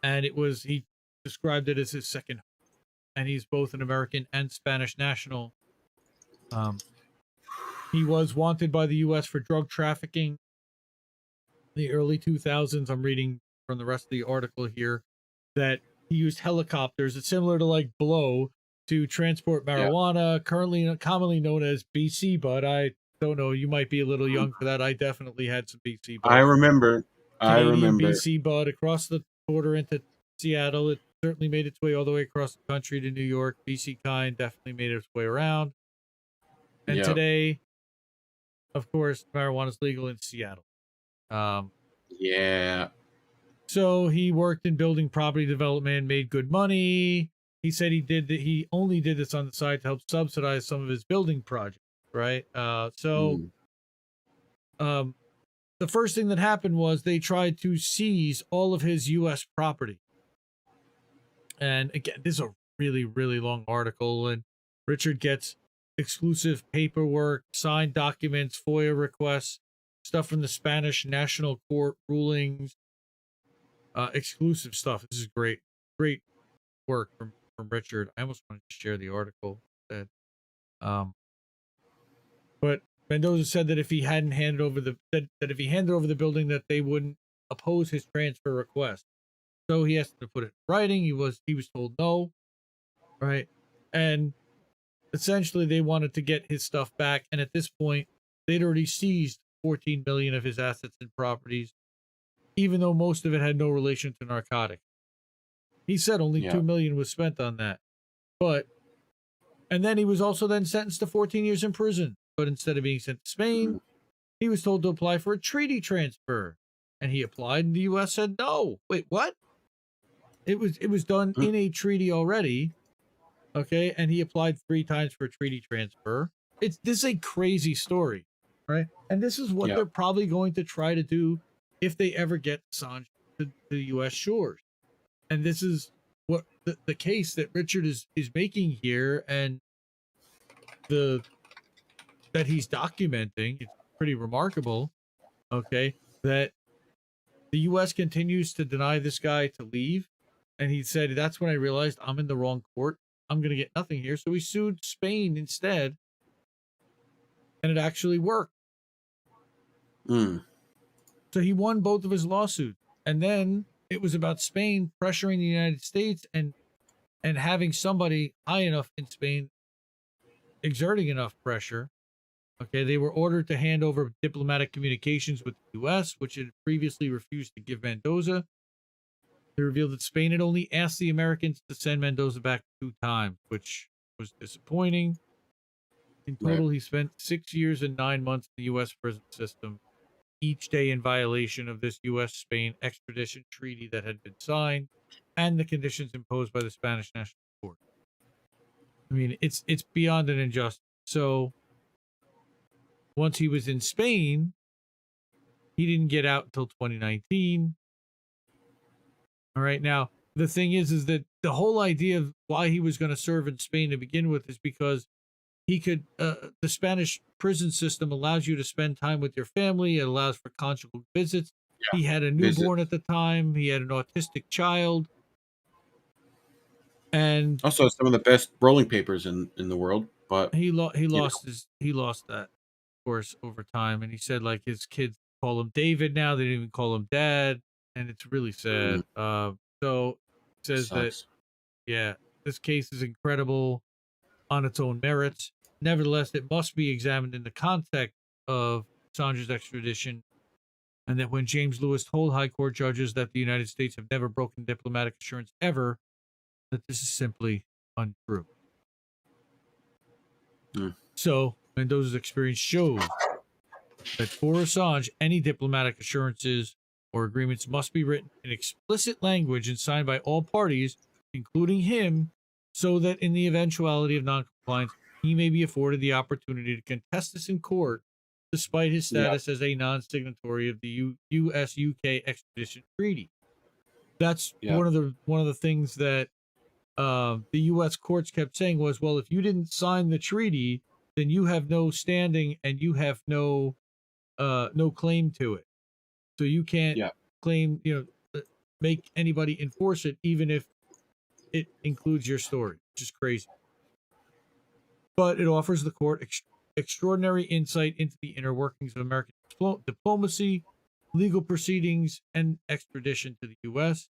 A: and he described it as his second, and he's both an American and Spanish national. He was wanted by the U.S. for drug trafficking in the early 2000s. I'm reading from the rest of the article here that he used helicopters. It's similar to like Blow to transport marijuana, currently commonly known as BC Bud. I don't know. You might be a little young for that. I definitely had some BC Bud.
B: I remember.
A: Canadian BC Bud across the border into Seattle. It certainly made its way all the way across the country to New York. BC Kind definitely made its way around. And today, of course, marijuana is legal in Seattle. So he worked in building property development, made good money. He said he only did this on the side to help subsidize some of his building projects, right? The first thing that happened was they tried to seize all of his U.S. property. And again, this is a really, really long article, and Richard gets exclusive paperwork, signed documents, FOIA requests, stuff from the Spanish National Court rulings, exclusive stuff. This is great work from Richard. I almost wanted to share the article that, but Mendoza said that if he hadn't handed over that if he handed over the building, that they wouldn't oppose his transfer request. So he has to put it in writing. He was told no, right? And essentially they wanted to get his stuff back. And at this point, they'd already seized 14 million of his assets and properties, even though most of it had no relation to narcotics. He said only 2 million was spent on that. And then he was also then sentenced to 14 years in prison. But instead of being sent to Spain, he was told to apply for a treaty transfer. And he applied, and the U.S. said no. Wait, what? It was done in a treaty already. Okay, and he applied 3 times for a treaty transfer. This is a crazy story, right? And this is what they're probably going to try to do if they ever get Assange to U.S. shores. And this is what the case that Richard is making here, and that he's documenting. It's pretty remarkable. Okay, that the U.S. continues to deny this guy to leave, and he said, "That's when I realized I'm in the wrong court. I'm going to get nothing here." So he sued Spain instead, and it actually worked. So he won both of his lawsuits, and then it was about Spain pressuring the United States and having somebody high enough in Spain exerting enough pressure. Okay, they were ordered to hand over diplomatic communications with the U.S., which had previously refused to give Mendoza. They revealed that Spain had only asked the Americans to send Mendoza back 2 times, which was disappointing. In total, he spent 6 years and 9 months in the U.S. prison system, each day in violation of this U.S.-Spain extradition treaty that had been signed and the conditions imposed by the Spanish National Court. I mean, it's beyond an injustice. So once he was in Spain, he didn't get out until 2019. All right. Now, the thing is that the whole idea of why he was going to serve in Spain to begin with is because he could, the Spanish prison system allows you to spend time with your family. It allows for conjugal visits. He had a newborn at the time. He had an autistic child. And
B: also some of the best rolling papers in the world, but
A: he lost that, of course, over time. And he said like his kids call him David now. They didn't even call him Dad, and it's really sad. So it says that this case is incredible on its own merits. Nevertheless, it must be examined in the context of Assange's extradition, and that when James Lewis told High Court judges that the United States have never broken diplomatic assurance ever, that this is simply untrue. So Mendoza's experience shows that for Assange, any diplomatic assurances or agreements must be written in explicit language and signed by all parties, including him, so that in the eventuality of noncompliance, he may be afforded the opportunity to contest this in court, despite his status as a non-signatory of the U.S.-UK extradition treaty. That's one of the things that the U.S. courts kept saying was, well, if you didn't sign the treaty, then you have no standing and you have no claim to it. So you can't claim, make anybody enforce it, even if it includes your story, which is crazy. But it offers the court extraordinary insight into the inner workings of American diplomacy, legal proceedings, and extradition to the U.S.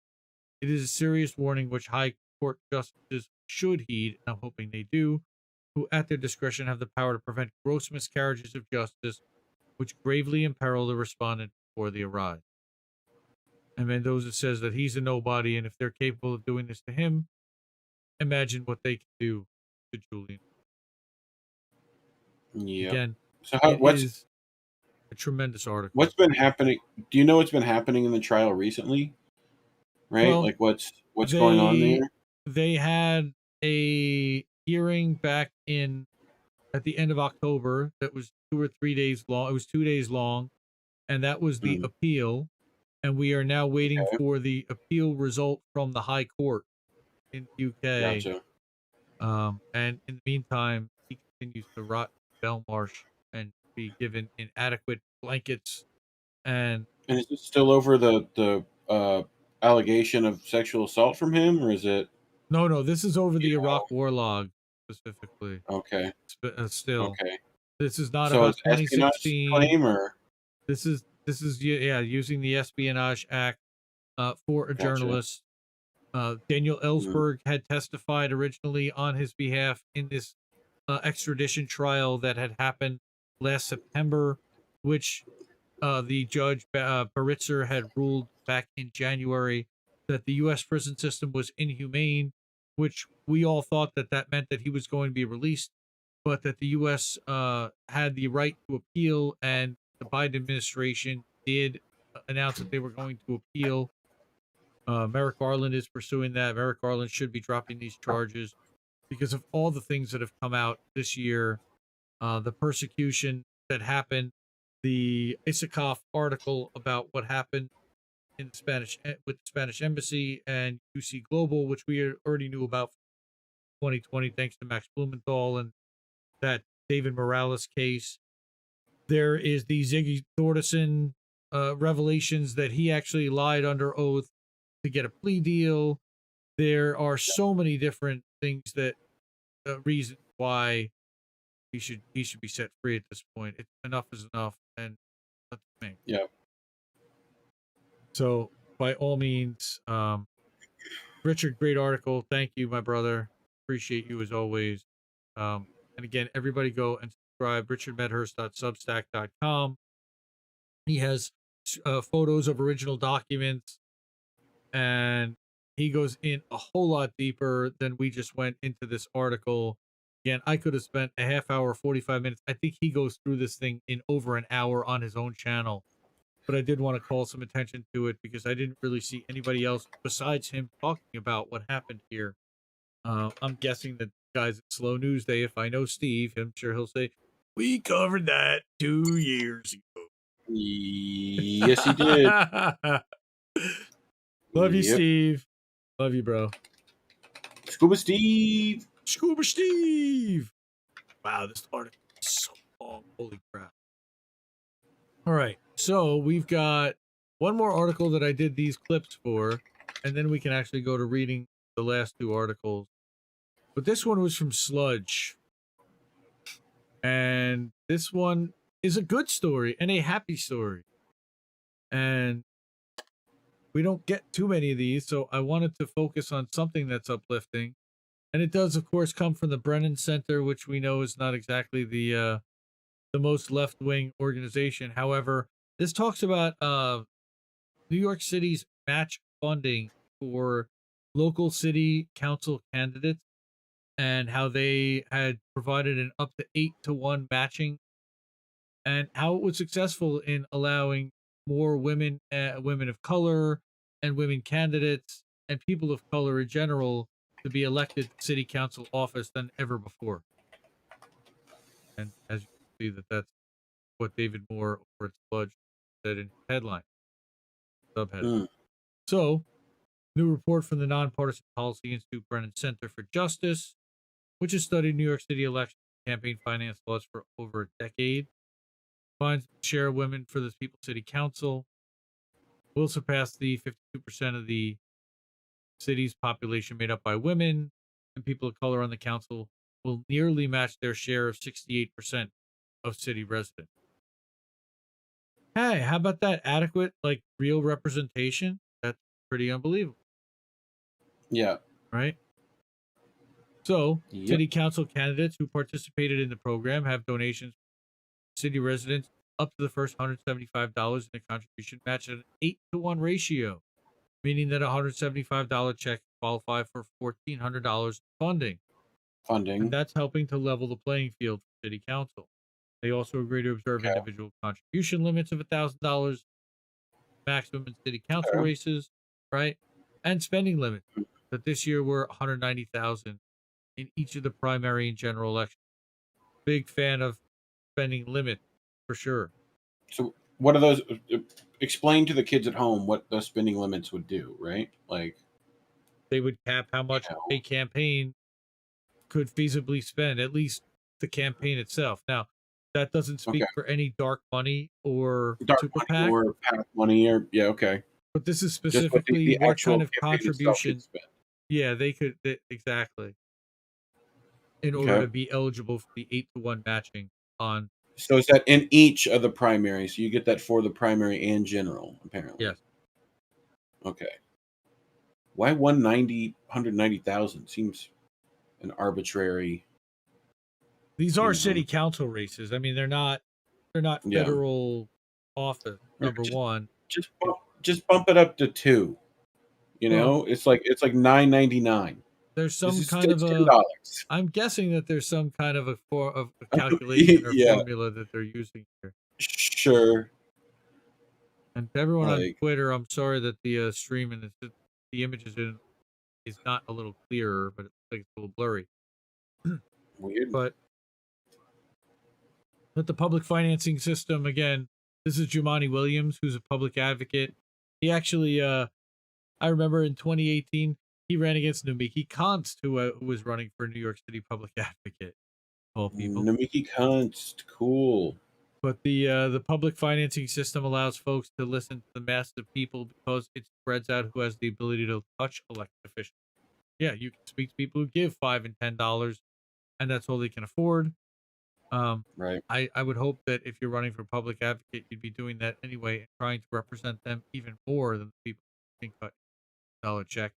A: It is a serious warning which high court justices should heed, and I'm hoping they do, who at their discretion have the power to prevent gross miscarriages of justice which gravely imperil the respondent before they arise. And Mendoza says that he's a nobody, and if they're capable of doing this to him, imagine what they can do to Julian.
B: Yeah.
A: Again,
B: So
A: it is a tremendous article.
B: What's been happening? Do you know what's been happening in the trial recently? Right?
A: Well,
B: like what's going on there?
A: They had a hearing back at the end of October that was 2 or 3 days long. It was 2 days long, and that was the appeal. And we are now waiting for the appeal result from the High Court in the UK.
B: Gotcha.
A: And in the meantime, he continues to rot in Belmarsh and be given inadequate blankets. And
B: is it still over the allegation of sexual assault from him, or is it?
A: No, this is over the Iraq War log specifically.
B: Okay.
A: Still,
B: Okay.
A: this is not
B: So
A: about
B: it's espionage
A: 2016
B: claim, or
A: this is using the Espionage Act for a journalist. Daniel Ellsberg had testified originally on his behalf in this extradition trial that had happened last September, which the judge Baritzer had ruled back in January that the U.S. prison system was inhumane, which we all thought that meant that he was going to be released, but that the U.S. Had the right to appeal, and the Biden administration did announce that they were going to appeal. Merrick Garland is pursuing that. Merrick Garland should be dropping these charges because of all the things that have come out this year, the persecution that happened, the Isikoff article about what happened in the with the Spanish embassy, and UC Global, which we already knew about 2020 thanks to Max Blumenthal, and that David Morales case. There is the Ziggy Thordarson revelations that he actually lied under oath to get a plea deal. There are so many different things that reasons why he should be set free at this point. Enough is enough, and that's me.
B: Yeah.
A: So by all means, Richard, great article. Thank you, my brother. Appreciate you as always. And again, everybody go and subscribe. RichardMedhurst.substack.com. He has photos of original documents, and he goes in a whole lot deeper than we just went into this article. Again, I could have spent a half hour, 45 minutes. I think he goes through this thing in over an hour on his own channel. But I did want to call some attention to it because I didn't really see anybody else besides him talking about what happened here. I'm guessing that guys at Slow News Day, if I know Steve, I'm sure he'll say, we covered that 2 years ago.
B: Yes, he did.
A: Love you, Steve. Love you, bro.
B: Scuba Steve.
A: Scuba Steve. Wow, this article is so long. Holy crap. All right. So we've got one more article that I did these clips for, and then we can actually go to reading the last 2 articles. But this one was from Sludge. And this one is a good story and a happy story. And we don't get too many of these, so I wanted to focus on something that's uplifting. And it does, of course, come from the Brennan Center, which we know is not exactly the most left-wing organization. However, this talks about New York City's match funding for local city council candidates and how they had provided an up to 8-to-1 matching, and how it was successful in allowing more women of color and women candidates and people of color in general to be elected to city council office than ever before. And as you can see, that's what David Moore over at Sludge said in his headline, subheading. So, new report from the Nonpartisan Policy Institute Brennan Center for Justice, which has studied New York City election campaign finance laws for over a decade, finds the share of women for the People's City Council will surpass the 52% of the city's population made up by women and people of color on the council will nearly match their share of 68% of city residents. Hey, how about that? Adequate, like real representation? That's pretty unbelievable,
B: Yeah.
A: right? So,
B: Yep.
A: city council candidates who participated in the program have donations from city residents up to the first $175 in a contribution matched at an 8-to-1 ratio, meaning that a $175 check qualify for $1,400 funding. And
B: Funding.
A: that's helping to level the playing field for city council. They also agree to observe
B: Okay.
A: individual contribution limits of $1,000 maximum in city council
B: Okay.
A: races, right? And spending limits that this year were 190,000 in each of the primary and general elections. Big fan of spending limit for sure.
B: So what are those? Explain to the kids at home what those spending limits would do, right? Like,
A: They would cap how
B: you
A: much
B: know,
A: a campaign could feasibly spend, at least the campaign itself. Now, that doesn't
B: okay,
A: speak for any dark money or
B: dark
A: super
B: money
A: PAC,
B: or PAC money or yeah, okay,
A: but this is
B: just what
A: specifically
B: the
A: what kind
B: actual
A: of
B: campaign itself could
A: contribution.
B: spend.
A: Yeah, exactly, in order
B: Okay.
A: to be eligible for the 8-to-1 matching on.
B: So is that in each of the primaries? So you get that for the primary and general, apparently.
A: Yes.
B: Okay. Why 190,000 seems an arbitrary,
A: These
B: you
A: are
B: know.
A: city council races. I mean, they're not
B: Yeah.
A: federal office,
B: Yeah,
A: number one.
B: just bump it up to 2. You
A: Well,
B: know, it's like 9.99.
A: there's
B: This
A: some
B: is
A: kind of
B: it's
A: a
B: $10.
A: I'm guessing that there's some kind of a calculation or
B: Yeah,
A: formula that they're using here.
B: sure.
A: And to everyone on
B: Like
A: Twitter, I'm sorry that the stream and the images is not a little clearer, but it looks like it's a little blurry.
B: weird.
A: but the public financing system again. This is Jumani Williams, who's a public advocate. He actually, I remember in 2018, he ran against Nomiki Konst, who was running for New York City public advocate. Of all people.
B: Namiki Kunst, cool.
A: But the public financing system allows folks to listen to the mass of people because it spreads out who has the ability to touch elected officials. Yeah, you can speak to people who give $5 and $10, and that's all they can afford.
B: Right.
A: I would hope that if you're running for public advocate, you'd be doing that anyway and trying to represent them even more than the people who can cut dollar check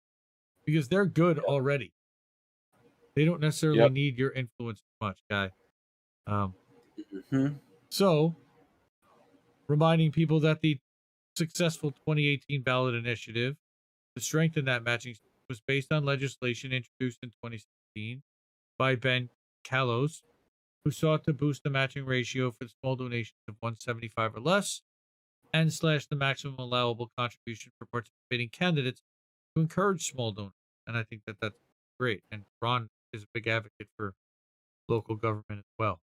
A: because they're good already. They don't necessarily
B: Yep.
A: need your influence too much, guy. Um,
B: Hmm.
A: so reminding people that the successful 2018 ballot initiative to strengthen that matching was based on legislation introduced in 2016 by Ben Kallos, who sought to boost the matching ratio for small donations of 175 or less and slash the maximum allowable contribution for participating candidates to encourage small donors. And I think that that's great. And Ron is a big advocate for local government as well.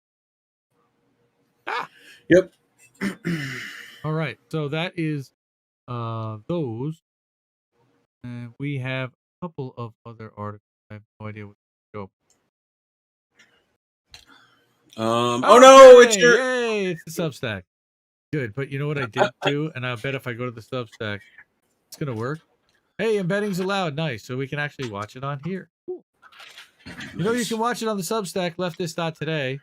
B: Yep.
A: All right. So that is those. And we have a couple of other articles. I have no idea what to go.
B: Oh no, it's
A: Okay,
B: your.
A: yay! It's the Substack. Good, but you know what I did do, and I bet if I go to the Substack, it's gonna work. Hey, embedding's allowed. Nice, so we can actually watch it on here. Cool. You know, you can watch it on the Substack, leftist.today.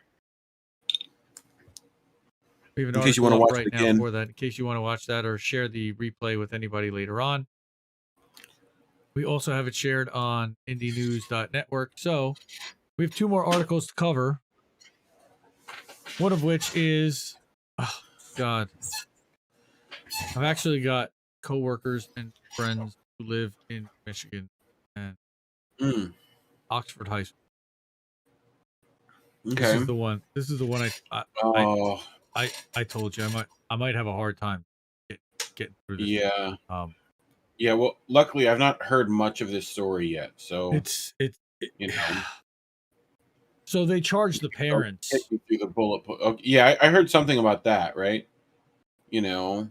A: We have an
B: In case you want
A: article
B: to
A: up
B: watch it
A: right now
B: again.
A: for that, in case you want to watch that or share the replay with anybody later on. We also have it shared on indienews.network. So we have 2 more articles to cover. One of which is, oh God, I've actually got coworkers and friends who live in Michigan and
B: Mm,
A: Oxford High School. This
B: okay.
A: is the one. This is the one I
B: Oh,
A: I told you I might have a hard time getting through this.
B: yeah.
A: Um,
B: Yeah. Well, luckily, I've not heard much of this story yet. So, you know,
A: so they charge the
B: I'll take
A: parents.
B: you through the bullet point. Okay, yeah, I heard something about that, right? You know,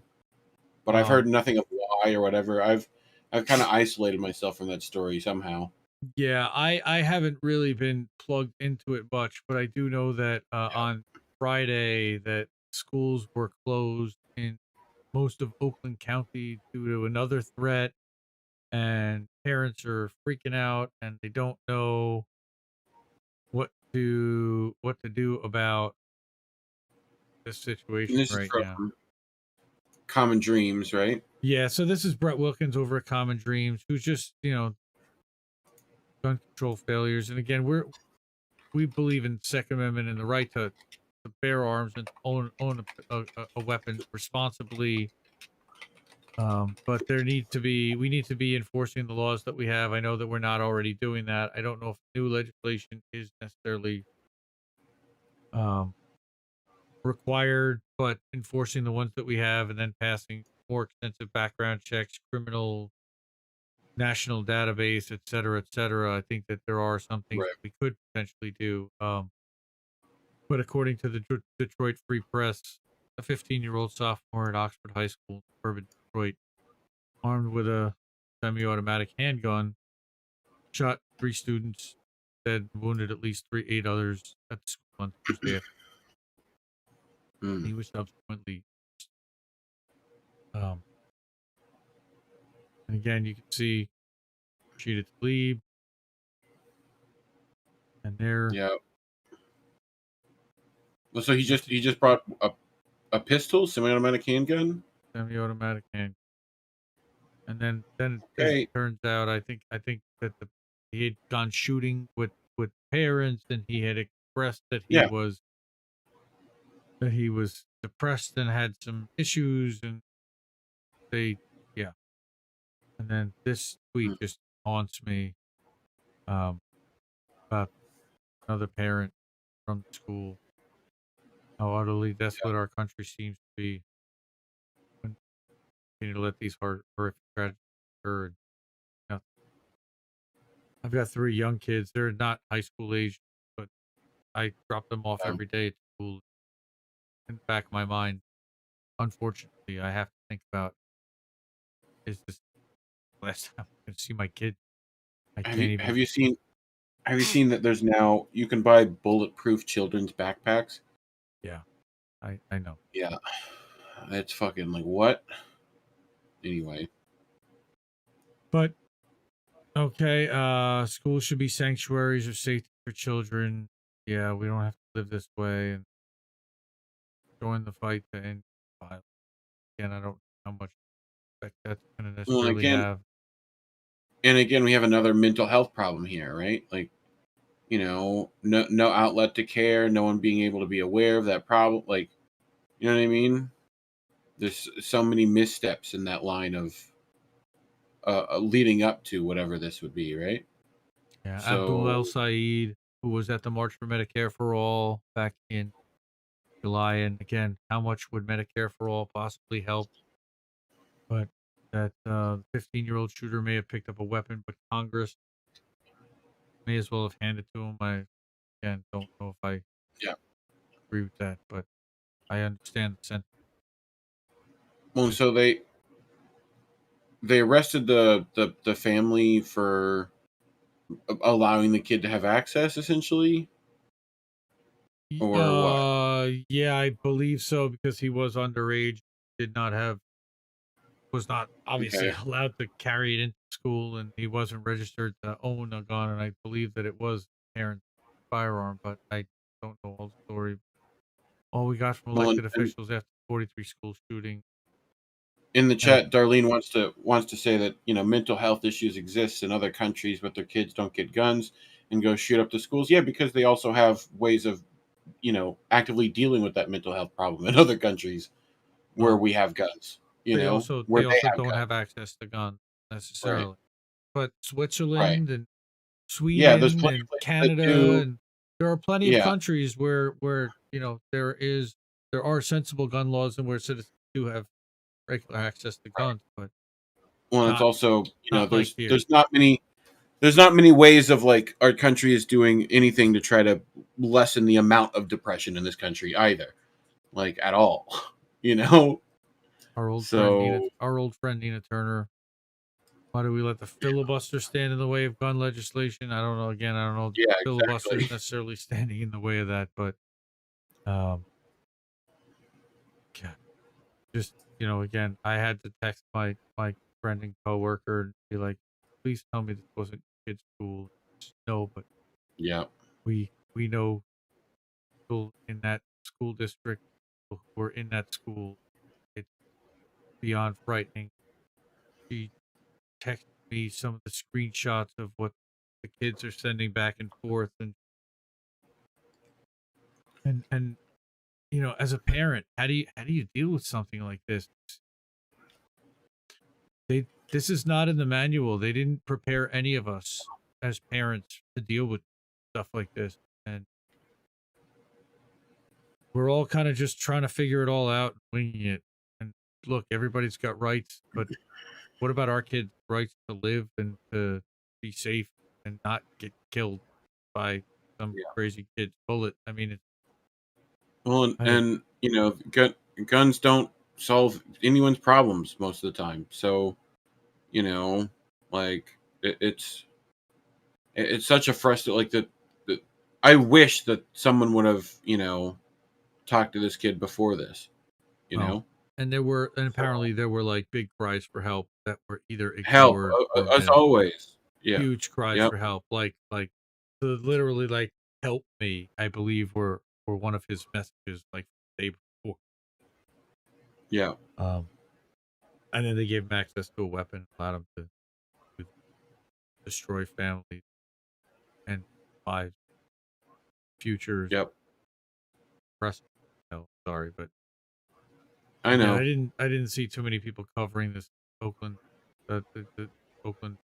B: but I've
A: Um,
B: heard nothing of why or whatever. I've kind of isolated myself from that story somehow.
A: yeah, I haven't really been plugged into it much, but I do know that on Friday that schools were closed in most of Oakland County due to another threat. and parents are freaking out, and they don't know what to do about this
B: And
A: situation
B: this is
A: right now.
B: from Common Dreams, right?
A: Yeah, so this is Brett Wilkins over at Common Dreams, who's just, gun control failures. And again, we believe in Second Amendment and the right to bear arms and own a weapon responsibly. But we need to be enforcing the laws that we have. I know that we're not already doing that. I don't know if new legislation is necessarily um, required, but enforcing the ones that we have and then passing more extensive background checks, criminal national database, et cetera, et cetera. I think that there are some things
B: Right.
A: that we could potentially do. But according to the Detroit Free Press, a 15-year-old sophomore at Oxford High School in suburban Detroit, armed with a semi-automatic handgun, shot 3 students, dead, wounded at least 8 others at the school on Tuesday.
B: Mm.
A: He was subsequently, um, and again, you can see Rashida Tlaib, and there,
B: Yeah. Well, so he
A: you
B: just
A: see
B: he just brought a pistol, semi-automatic handgun.
A: semi-automatic handgun. And then as it
B: Okay.
A: turns out, I think that he had gone shooting with parents, and he had expressed
B: Yeah.
A: that he was depressed and had some issues, and they yeah. And then this tweet
B: Mm.
A: just haunts me, um about another parent from the school, how utterly desolate our country seems to be when we continue to let these horrific tragedies occur. And, you know, I've got 3 young kids. They're not high school age, but I drop them off
B: Yeah.
A: every day at school. In the back of my mind, unfortunately, I have to think about, is this the last time I'm going to see my kid? I
B: Have
A: can't
B: you
A: even.
B: have you seen have you seen that there's now you can buy bulletproof children's backpacks?
A: Yeah, I know.
B: Yeah. That's fucking like what? Anyway.
A: But okay, schools should be sanctuaries of safety for children. Yeah, we don't have to live this way, and join the fight to end violence. Again, I don't know how much effect that's going to
B: Well,
A: necessarily have.
B: and again, we have another mental health problem here, right? Like, no outlet to care, no one being able to be aware of that problem. Like, you know what I mean? There's so many missteps in that line of leading up to whatever this would be, right?
A: Yeah, Abdul El
B: So,
A: Said, who was at the March for Medicare for All back in July, and again, how much would Medicare for All possibly help? But that 15-year-old shooter may have picked up a weapon, but Congress may as well have handed to him. I again don't know if I
B: yeah.
A: agree with that, but I understand the sentiment.
B: Well,
A: Just
B: so they arrested the family for allowing the kid to have access, essentially, or what?
A: yeah, I believe so because he was underage, did not have was not obviously
B: Okay.
A: allowed to carry it into school, and he wasn't registered to own a gun, and I believe that it was parent's firearm, but I don't know all the story. All we got from
B: Well,
A: elected
B: and
A: officials after 43 school shooting.
B: in the
A: And
B: chat, Darlene wants to say that mental health issues exist in other countries, but their kids don't get guns and go shoot up the schools. Yeah, because they also have ways of actively dealing with that mental health problem in other countries where
A: well,
B: we have guns.
A: they
B: Where they
A: also
B: have
A: don't have
B: guns.
A: access to guns
B: Right.
A: necessarily. But
B: Right.
A: Switzerland and
B: Yeah. There's
A: Sweden
B: plenty
A: and
B: of places that
A: Canada,
B: do.
A: and there are plenty of
B: Yeah.
A: countries where there are sensible gun laws, and where citizens do have regular access to
B: Right.
A: guns, but
B: Well, it's
A: not
B: also
A: like
B: there's
A: here.
B: there's not many ways of like our country is doing anything to try to lessen the amount of depression in this country either, like at all. You know. So
A: Our old friend Nina Turner. Why do we let the filibuster stand in the way of gun legislation? I don't know. Again, I don't know.
B: yeah,
A: Filibuster is
B: exactly.
A: necessarily standing in the way of that, but um, God, just again, I had to text my friend and coworker and be like, please tell me this wasn't kids' school. No, but
B: Yeah.
A: we know people in that school district who were in that school. It's beyond frightening. She texted me some of the screenshots of what the kids are sending back and forth, and you know, as a parent, how do you deal with something like this? This is not in the manual. They didn't prepare any of us as parents to deal with stuff like this, and we're all kind of just trying to figure it all out, and winging it. And look, everybody's got rights, but what about our kids' rights to live and to be safe and not get killed by some
B: Yeah.
A: crazy kid's bullet? I mean, it's,
B: Well,
A: I
B: and you know, guns don't solve anyone's problems most of the time. So, you know, like it's such a frustrating. Like the I wish that someone would have, you know, talked to this kid before this. You
A: well,
B: know,
A: and
B: so
A: apparently there were like big cries for help that were either
B: help
A: ignored or
B: as
A: missed.
B: always. Yeah.
A: Huge cries
B: Yep.
A: for help, literally like help me. I believe were one of his messages like the day before.
B: Yeah.
A: Um, and then they gave him access to a weapon, allowed him to destroy families and lives, futures.
B: Yep.
A: Press. No, sorry, but
B: I
A: again,
B: know.
A: I didn't see too many people covering this Oakland, the Oakland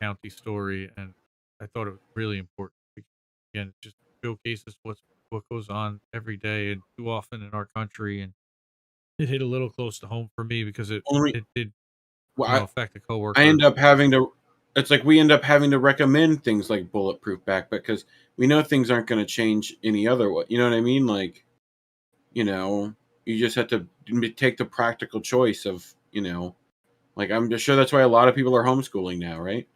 A: County story, and I thought it was really important. Because, again, it just showcases what goes on every day and too often in our country, and it hit a little close to home for me because
B: Only
A: it did,
B: well,
A: you know, affect a
B: I
A: coworker.
B: end up having to. It's like we end up having to recommend things like bulletproof back because we know things aren't going to change any other way. You know what I mean? Like, you know, you just have to take the practical choice of, you know, like I'm just sure that's why a lot of people are homeschooling now, right?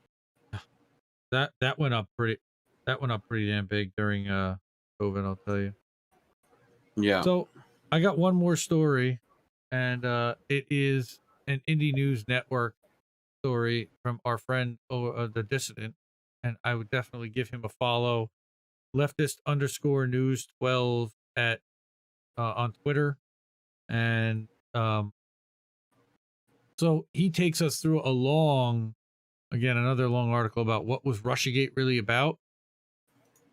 A: That went up pretty damn big during COVID, I'll tell you.
B: Yeah.
A: So I got one more story, and it is an Indie News Network story from our friend the Dissident, and I would definitely give him a follow. Leftist underscore news 12 at on Twitter, and so he takes us through another long article about what was Russiagate really about,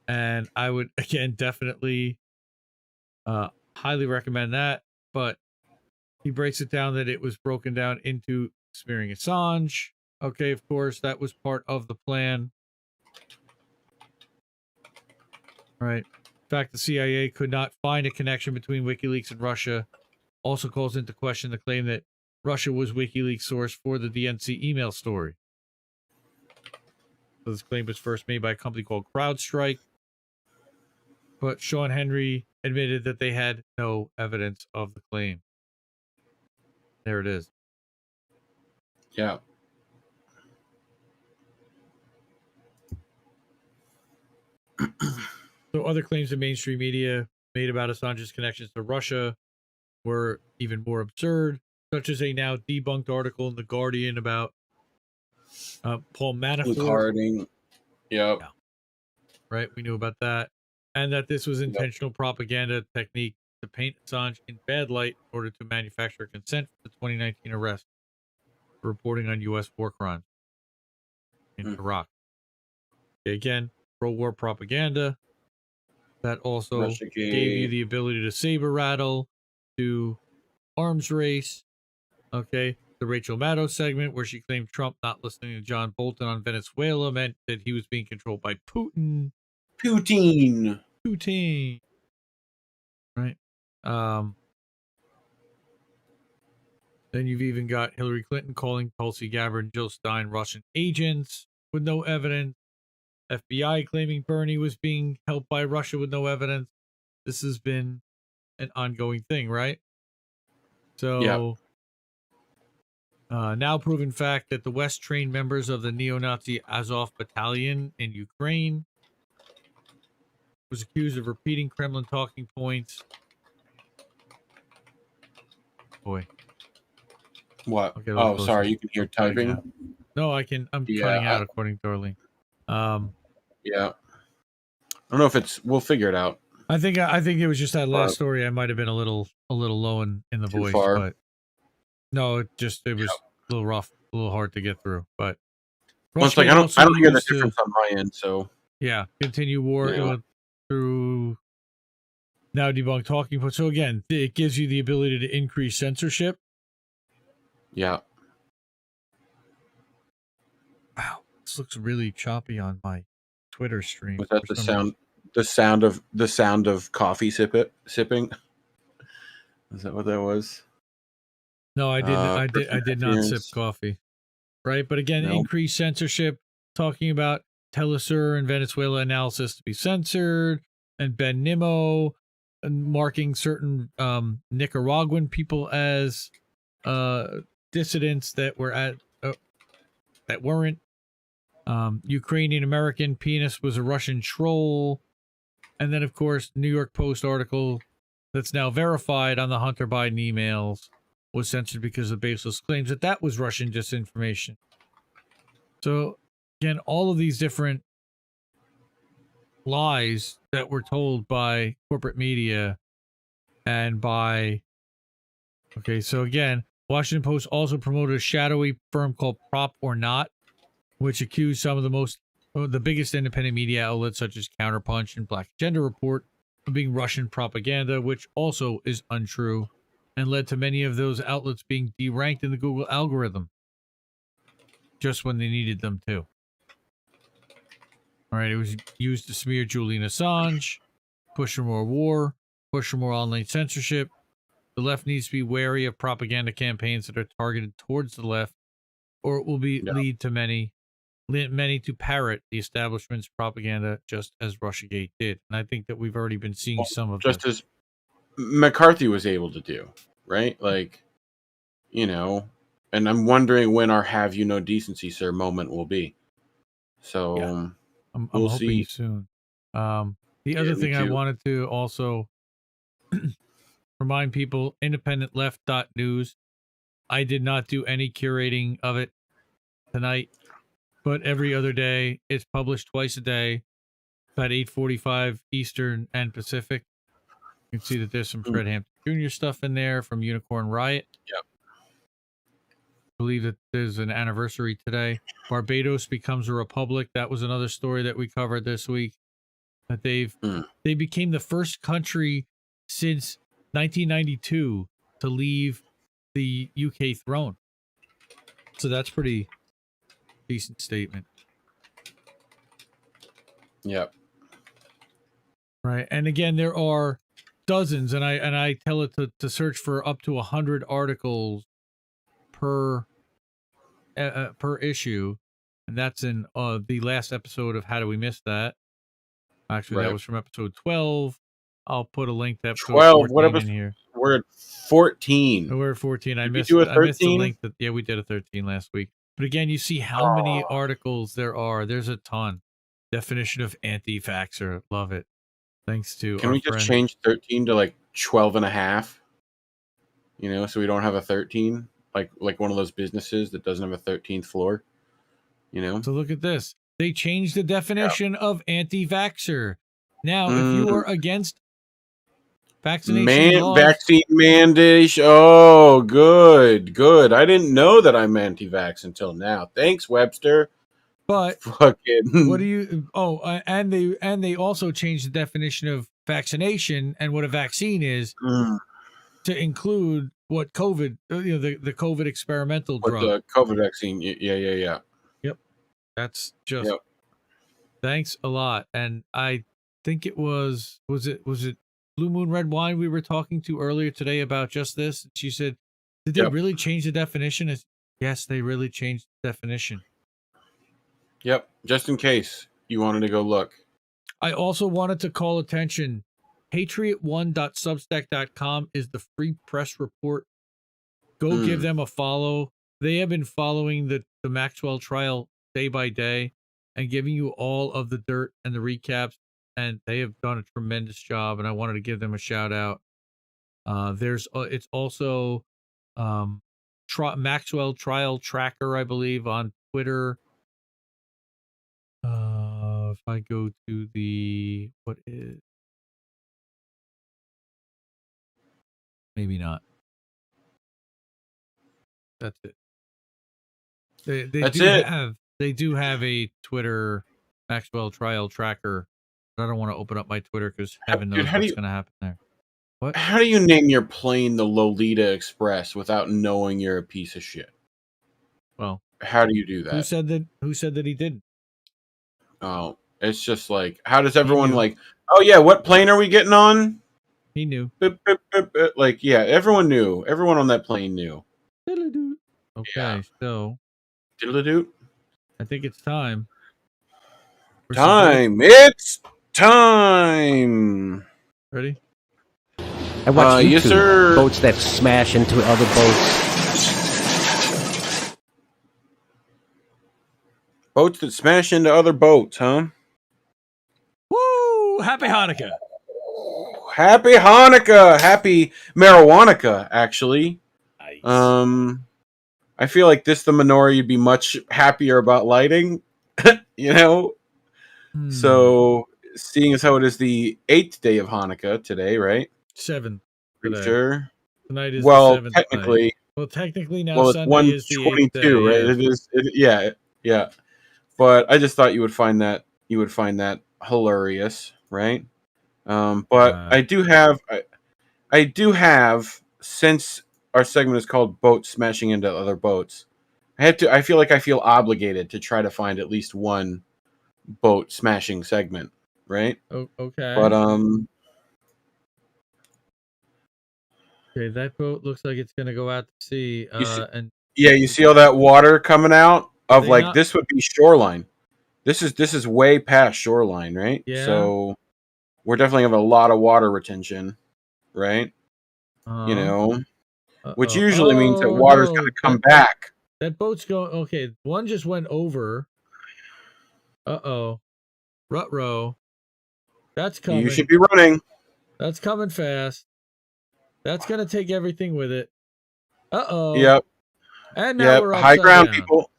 A: and I would again definitely highly recommend that. But he breaks it down that it was broken down into smearing Assange. Okay, of course, that was part of the plan. Right. In fact, the CIA could not find a connection between WikiLeaks and Russia. Also calls into question the claim that Russia was WikiLeaks' source for the DNC email story. So this claim was first made by a company called CrowdStrike, but Sean Henry admitted that they had no evidence of the claim. There it is.
B: Yeah.
A: So other claims in mainstream media made about Assange's connections to Russia were even more absurd, such as a now debunked article in The Guardian about Paul
B: With
A: Manafort.
B: Harding. Yep.
A: Yeah, right. We knew about that. And that this was
B: Yep.
A: intentional propaganda technique to paint Assange in bad light in order to manufacture consent for the 2019 arrest for reporting on U.S. war crimes in
B: Mm.
A: Iraq. Again, pro-war propaganda that also gave you
B: Russiagate.
A: the ability to saber rattle, to arms race. Okay. The Rachel Maddow segment where she claimed Trump not listening to John Bolton on Venezuela meant that he was being controlled by Putin.
B: Poutine.
A: Putin. Right. Um, Then you've even got Hillary Clinton calling Tulsi Gabbard and Jill Stein Russian agents with no evidence. FBI claiming Bernie was being helped by Russia with no evidence. This has been an ongoing thing, right?
B: Yep.
A: So now proven fact that the West trained members of the neo-Nazi Azov battalion in Ukraine was accused of repeating Kremlin talking points. Boy.
B: What?
A: I'll get a little
B: Oh,
A: closer.
B: sorry. You can hear
A: I'm cutting out.
B: typing.
A: No, I can. I'm
B: Yeah.
A: cutting out according to Arlene.
B: Yeah. I don't know if it's. We'll figure it out.
A: I think it was just that last
B: But
A: story. I might have been a little low in the
B: too
A: voice,
B: far.
A: but no, it was a little rough, a little hard to get through. But
B: Well, it's like I don't hear the difference on my end. So
A: yeah, continue war through now debunk talking points. So again, it gives you the ability to increase censorship.
B: Yeah.
A: Wow, this looks really choppy on my Twitter stream.
B: Was that the sound? The sound of coffee sipping. Is that what that was?
A: No, I didn't. I did not sip coffee. Right, but again, increased censorship. Talking about Telesur and Venezuela analysis to be censored, and Ben Nimmo marking certain Nicaraguan people as dissidents that were that weren't. Ukrainian American penis was a Russian troll, and then of course New York Post article that's now verified on the Hunter Biden emails was censored because of baseless claims that was Russian disinformation. So again, all of these different lies that were told by corporate media and by so again, Washington Post also promoted a shadowy firm called Prop or Not, which accused some of the biggest independent media outlets such as Counterpunch and Black Agenda Report of being Russian propaganda, which also is untrue and led to many of those outlets being deranked in the Google algorithm just when they needed them to. All right, it was used to smear Julian Assange, push for more war, push for more online censorship. The left needs to be wary of propaganda campaigns that are targeted towards the left, or it will lead to many to parrot the establishment's propaganda, just as Russiagate did. And I think that we've already been seeing some of
B: just
A: this.
B: as McCarthy was able to do, right? Like, and I'm wondering when our "Have you no decency, sir" moment will be. So
A: yeah. I'm
B: we'll
A: hoping
B: see.
A: soon. The other thing I wanted to also remind people: independent-left.news. I did not do any curating of it tonight, but every other day it's published twice a day, about 8:45 Eastern and Pacific. You can see that there's some Fred Hampton Jr. stuff in there from Unicorn Riot.
B: Yep.
A: I believe that there's an anniversary today. Barbados becomes a republic. That was another story that we covered this week. That they became the first country since 1992 to leave the UK throne. So that's pretty decent statement.
B: Yep.
A: Right. And again, there are dozens, and I tell it to search for up to 100 articles per issue, and that's in the last episode of How Do We Miss That? Actually, that was from episode 12. I'll put a link to episode 12. 14 in here.
B: We're at 14.
A: We're at 14. I missed
B: do a 13?
A: I missed the link that we did a 13 last week. But again, you see how many articles there are. There's a ton. Definition of anti-vaxxer. Love it. Thanks to
B: Can we just change 13 to like 12 and a half? So we don't have a 13, like one of those businesses that doesn't have a 13th floor.
A: So look at this. They changed the definition of anti-vaxxer. Now, if you are against vaccination laws,
B: vaccine mandate. Oh, good. I didn't know that I'm anti-vax until now. Thanks, Webster.
A: But
B: fucking.
A: What do you? Oh, and they also changed the definition of vaccination and what a vaccine is to include what COVID, the COVID experimental drug.
B: The COVID vaccine. Yeah.
A: Yep. That's just. Yep. Thanks a lot. And I think it was it Blue Moon Red Wine we were talking to earlier today about just this. She said, "Did they really change the definition?" Yes, they really changed the definition.
B: Yep, just in case you wanted to go look.
A: I also wanted to call attention. Patriot1.substack.com is the free press report. Go give them a follow. They have been following the Maxwell trial day by day and giving you all of the dirt and the recaps, and they have done a tremendous job, and I wanted to give them a shout out. It's also Maxwell Trial Tracker, I believe, on Twitter. If I go to the maybe not. That's it. They do have a Twitter Maxwell Trial Tracker. But I don't want to open up my Twitter because heaven knows what's going to happen there. What?
B: How do you name your plane the Lolita Express without knowing you're a piece of shit?
A: Well,
B: how do you do that?
A: Who said that he didn't?
B: Oh, it's just like, how does everyone like, oh yeah, what plane are we getting on?
A: He knew.
B: Like, yeah, everyone knew. Everyone on that plane knew.
A: Okay, yeah. So
B: I
A: think it's time.
B: It's time.
A: Ready?
C: I watch YouTube,
B: yes, sir.
C: Boats that smash into other boats.
B: Boats that smash into other boats, huh?
A: Woo! Happy Hanukkah.
B: Happy Hanukkah. Happy marijuana, actually.
A: Nice.
B: I feel like the menorah you'd be much happier about lighting, you know? So, seeing as how it is the 8th day of Hanukkah today, right?
A: 7th.
B: Pretty sure.
A: Tonight is
B: the 7th
A: technically. Night. Well, technically now
B: it's
A: Sunday is the 8th
B: day, right? Yeah. But I just thought you would find that hilarious, right? But I do have since our segment is called Boats Smashing into Other Boats, I feel obligated to try to find at least one boat smashing segment, right?
A: Okay.
B: But
A: okay, that boat looks like it's gonna go out to sea.
B: You see all that water coming out of this would be shoreline. This is way past shoreline, right?
A: Yeah.
B: So we're definitely have a lot of water retention, right? Which usually means that water's going to come back.
A: That boat's going. Okay, one just went over. Ruh-roh. That's coming.
B: You should be running.
A: That's coming fast. That's going to take everything with it.
B: Yep.
A: And now we're
B: high ground,
A: down.
B: people.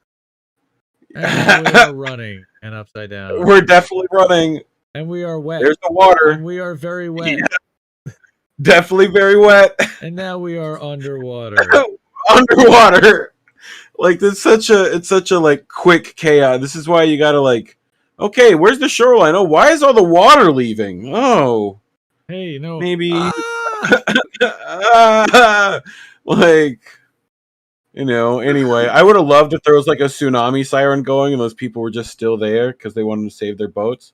A: And now we are running and upside down.
B: We're definitely running.
A: And we are wet.
B: There's the water.
A: And we are very wet.
B: Yeah. Definitely very wet.
A: And now we are underwater.
B: Underwater. Like it's such a like quick chaos. This is why you gotta like, okay, where's the shoreline? Oh, why is all the water leaving? Oh.
A: Hey, no.
B: Maybe like, anyway, I would have loved if there was like a tsunami siren going and those people were just still there because they wanted to save their boats.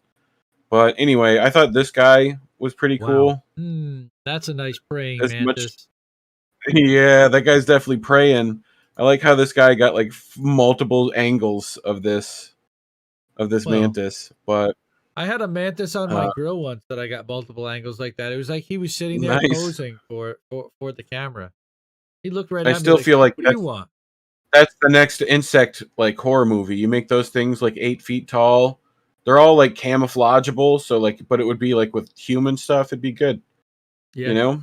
B: But anyway, I thought this guy was pretty cool.
A: That's a nice praying mantis.
B: Yeah, that guy's definitely praying. I like how this guy got like multiple angles of this mantis. But
A: I had a mantis on my grill once that I got multiple angles like that. It was like he was sitting there posing for the camera. He looked right at me.
B: I still feel like
A: what do you want?
B: That's the next insect like horror movie. You make those things like 8 feet tall. They're all like camouflageable, so like, but it would be like with human stuff. It'd be good,
A: Sure.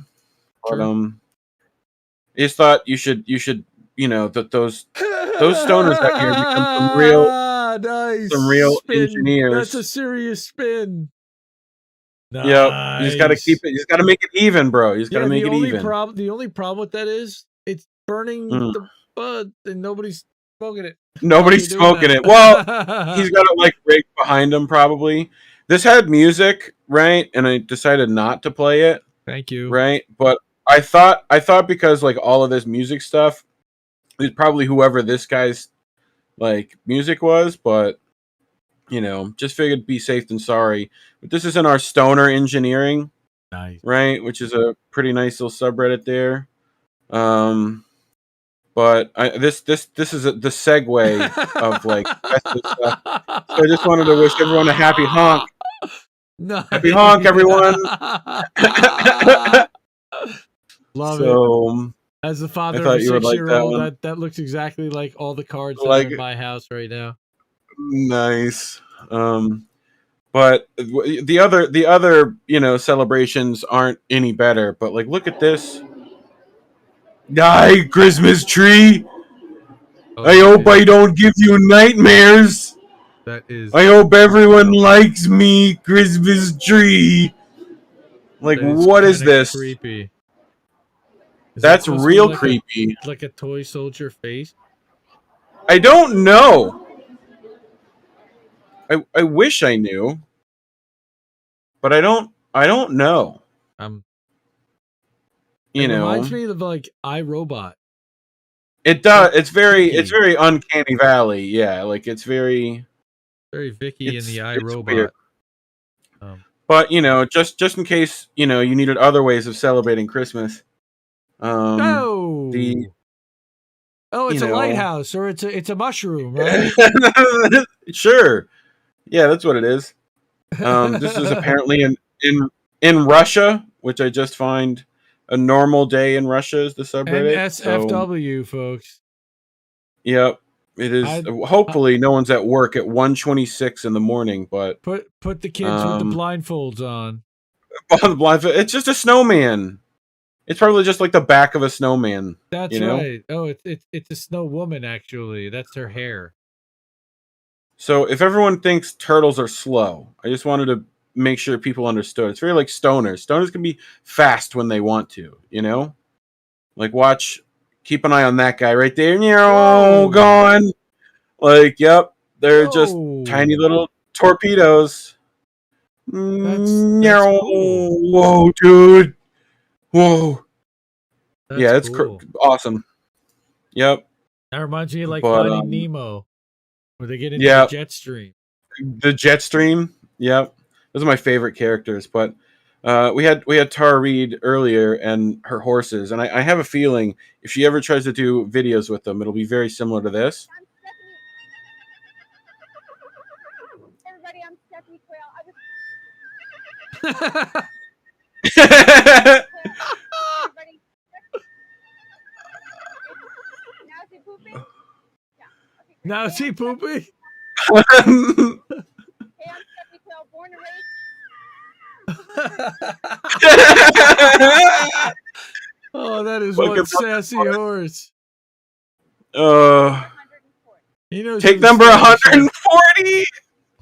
B: But I just thought you should, that those stoners out here become some real
A: spin.
B: Engineers.
A: That's a serious spin.
B: Nice. Yep, you just got to keep it. You just got to make it even, bro. You just got to make it even.
A: The only problem with that is it's burning the bud, and nobody's smoking it.
B: Nobody's smoking it. Well, he's got it like rigged behind him, probably. This had music, right? And I decided not to play it.
A: Thank you.
B: Right, but I thought because like all of this music stuff is probably whoever this guy's like music was, but just figured be safe than sorry. But this is in our stoner engineering,
A: nice,
B: right? Which is a pretty nice little subreddit there. But this is the segue of like stuff. So I just wanted to wish everyone a happy honk.
A: Nice.
B: Happy honk, everyone.
A: Love it. As the father of a 6-year-old, that looks exactly like all the cards that are in my house right now.
B: Nice. But the other celebrations aren't any better. But like, look at this. Die, Christmas tree.
A: Oh,
B: I hope I don't give you nightmares.
A: That is.
B: I hope everyone likes me, Christmas tree. Like, what is this?
A: Creepy.
B: That's real creepy.
A: Like a toy soldier face.
B: I don't know. I wish I knew, but I don't know.
A: It reminds me of like iRobot.
B: It does. It's very uncanny valley. Yeah, like it's very
A: Vicky in the iRobot.
B: But just in case you needed other ways of celebrating Christmas.
A: It's a lighthouse or it's a mushroom, right?
B: Sure. Yeah, that's what it is. This is apparently in Russia, which I just find a normal day in Russia is the subreddit.
A: And SFW, folks.
B: Yep, it is. Hopefully, no one's at work at 1:26 in the morning. But
A: put the kids with the blindfolds on.
B: On the blindfold, it's just a snowman. It's probably just like the back of a snowman.
A: That's right. Oh, it's a snow woman. Actually, that's her hair.
B: So if everyone thinks turtles are slow, I just wanted to make sure people understood. It's very like stoners. Stoners can be fast when they want to, Like keep an eye on that guy right there. Gone. Like, yep, they're just tiny little torpedoes.
A: That's cool.
B: Whoa, dude. Whoa.
A: That's
B: it's
A: cool.
B: Awesome. Yep.
A: That reminds me of like Finding Nemo. Where they get into the jet stream.
B: The jet stream, yep. Those are my favorite characters. But we had Tara Reid earlier and her horses, and I have a feeling if she ever tries to do videos with them, it'll be very similar to this.
D: Everybody, I'm Stephanie Quayle. Everybody. Now is he pooping? Yeah.
A: Now is he pooping?
D: Hey, I'm Stephanie Quayle, born and raised.
A: Oh, that is one sassy horse.
B: He knows take number 140.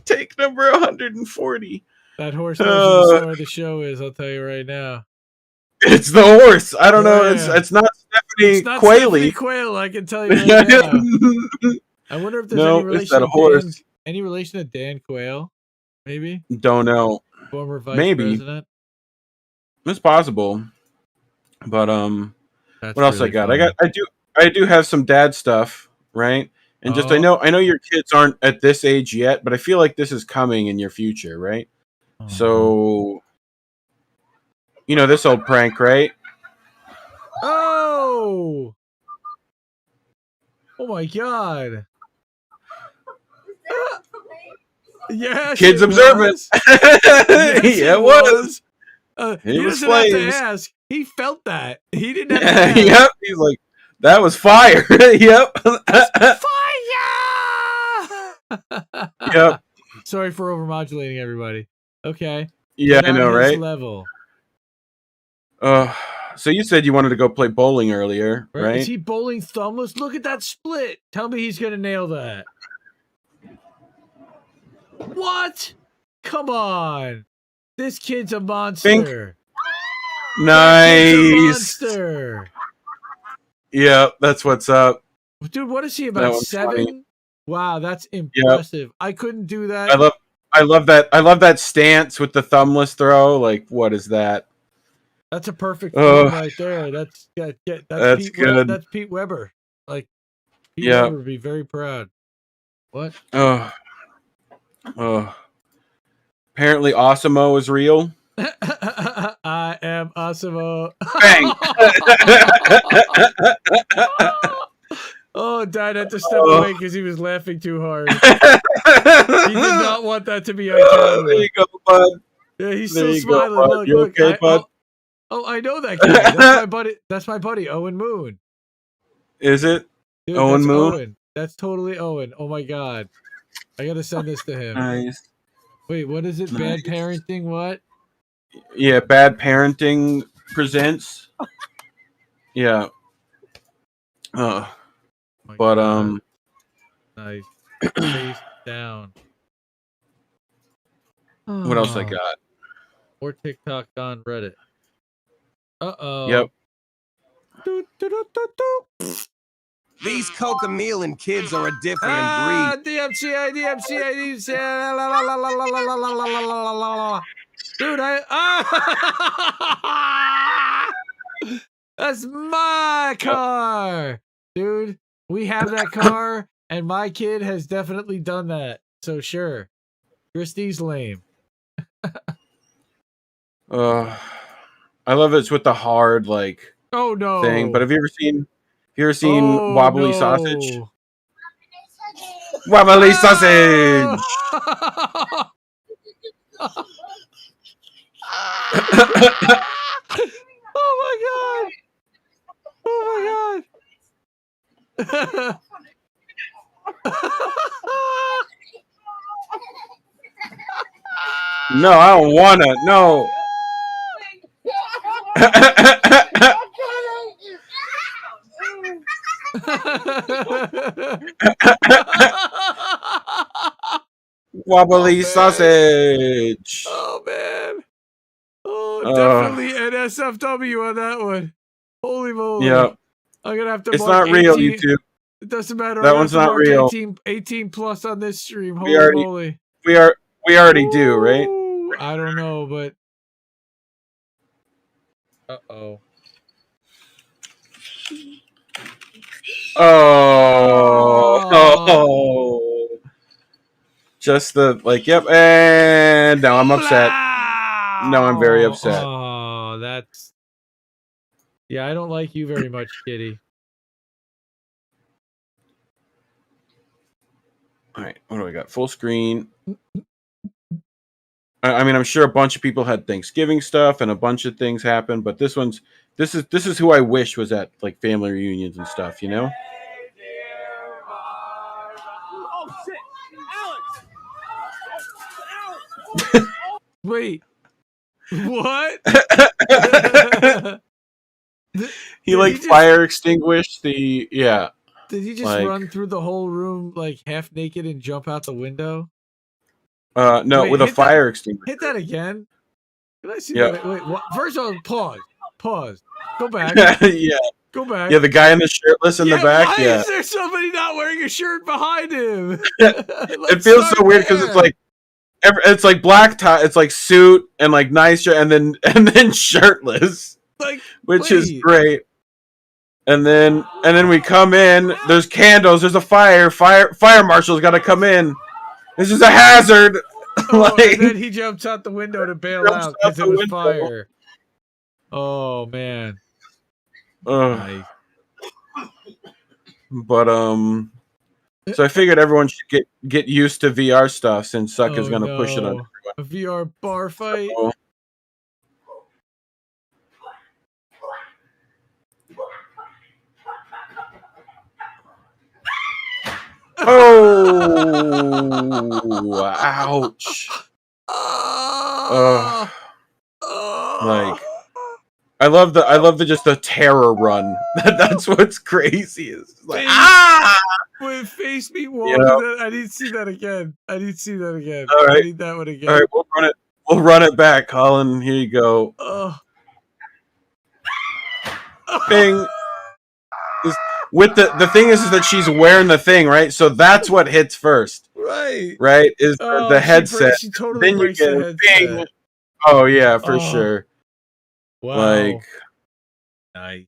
B: Take number 140.
A: That horse knows what the star of the show is. I'll tell you right now.
B: It's the horse. I don't know. It's not Stephanie
A: Stephanie Quayle. I can tell you right now. I wonder if there's any relation to Dan Quayle. Maybe.
B: Don't know.
A: Former vice president.
B: It's possible. But
A: That's
B: what else
A: really
B: I got?
A: funny.
B: I do have some dad stuff, right? And just I know your kids aren't at this age yet, but I feel like this is coming in your future, right? So this old prank, right?
A: Oh my god. Yeah,
B: kids observant.
A: Yes,
B: yeah, it was.
A: He doesn't have to ask. He felt that. He didn't have to ask.
B: Yep. He's like, that was fire. Yep.
A: Fire.
B: Yep.
A: Sorry for overmodulating everybody. Okay.
B: Yeah, I know, right?
A: Level.
B: So you said you wanted to go play bowling earlier, right?
A: Is he bowling thumbless? Look at that split. Tell me he's gonna nail that. What? Come on. This kid's a monster.
B: Nice.
A: Monster.
B: Yeah, that's what's up.
A: Dude, what is he, about 7? Funny. Wow, that's impressive. Yep. I couldn't do that.
B: I love that stance with the thumbless throw. Like, what is that?
A: That's a perfect throw right there. That's Pete
B: good.
A: That's Pete Weber. Like, Pete Weber would be very proud. What?
B: Apparently Osimo is real.
A: I am Osimo.
B: Bang!
A: Dad had to step away because he was laughing too hard. He did not want that to be on camera.
B: There you go, bud.
A: Yeah, he's still smiling.
B: Look, okay, bud?
A: I know that guy. That's my buddy. That's my buddy, Owen Moon.
B: Is it?
A: Dude,
B: Owen Moon?
A: Owen. That's totally Owen. Oh my god. I gotta send this to him.
B: Nice.
A: Wait, what is it? Nice. Bad parenting? What?
B: Yeah, Bad Parenting presents. Yeah. Uh,
A: My
B: but
A: God. Nice. Face down.
B: what else I
A: Oh,
B: got?
A: more TikTok on Reddit. Uh-oh.
B: Yep.
A: Doot, doot, doot, doot, doot.
E: These cocamelon kids are a different
A: Ah,
E: breed.
A: DMCA, DMCA. La, la, la, la, la, la, la, la, la, la, la, la, la. Dude, that's my car. Dude, we have that car, and my kid has definitely done that. So sure. Christie's lame.
B: I love it's with the hard like
A: Oh no.
B: thing. But have you ever seen wobbly
A: no.
B: sausage? Wobbly sausage.
A: Oh my God. Oh my God.
B: No, I don't wanna. No. Wobbly sausage.
A: Oh man. Oh, definitely NSFW on that one. Holy moly.
B: Yeah.
A: I'm gonna have to
B: It's
A: mark
B: not real,
A: 18.
B: YouTube.
A: It doesn't matter.
B: That
A: I'm gonna
B: one's
A: have to
B: not
A: mark
B: real.
A: 18 plus on this stream.
B: We
A: Holy
B: already-
A: moly.
B: We already do, right?
A: Ooh, I don't know, but uh-oh.
B: Oh. Just the like, yep, and now I'm upset. No, I'm very upset.
A: Oh, that's yeah, I don't like you very much, Kitty.
B: All right, what do I got? Full screen. I mean, I'm sure a bunch of people had Thanksgiving stuff and a bunch of things happened, but this is who I wish was at like family reunions and stuff, you know?
A: Wait. What?
B: He like fire extinguished the
A: Did he just
B: like,
A: run through the whole room like half naked and jump out the window?
B: no,
A: Wait,
B: with a
A: hit
B: fire extinguisher.
A: Hit that again. Can I see
B: Yep.
A: that? Wait, what? First of all, pause. Go back.
B: Yeah.
A: Go back.
B: Yeah, the guy in the shirtless in the back.
A: Why
B: Yeah.
A: is there somebody not wearing a shirt behind him?
B: It feels so weird because it's like black tie, it's like suit and like nice shirt, and then shirtless,
A: like,
B: which is great. And then we come in. There's candles. There's a fire. Fire marshal's got to come in. This is a hazard.
A: Oh, and then he jumps out the window to bail out because it was
B: window.
A: fire. Oh man.
B: Nice. But so I figured everyone should get used to VR stuff since Suck is gonna push it on everyone.
A: A VR bar fight.
B: Oh, ouch. Like I love the just the terror run. That's what's crazy is like
A: With face me walking. I need to see that again.
B: All right.
A: I need that one again.
B: All right, we'll run it back, Colin. Here you go. Bing. With the thing is that she's wearing the thing, right? So that's what hits first. Right? Is the headset.
A: She totally
B: then you
A: breaks
B: get
A: the headset.
B: bing. Oh yeah, for sure.
A: Wow.
B: Like
A: nice.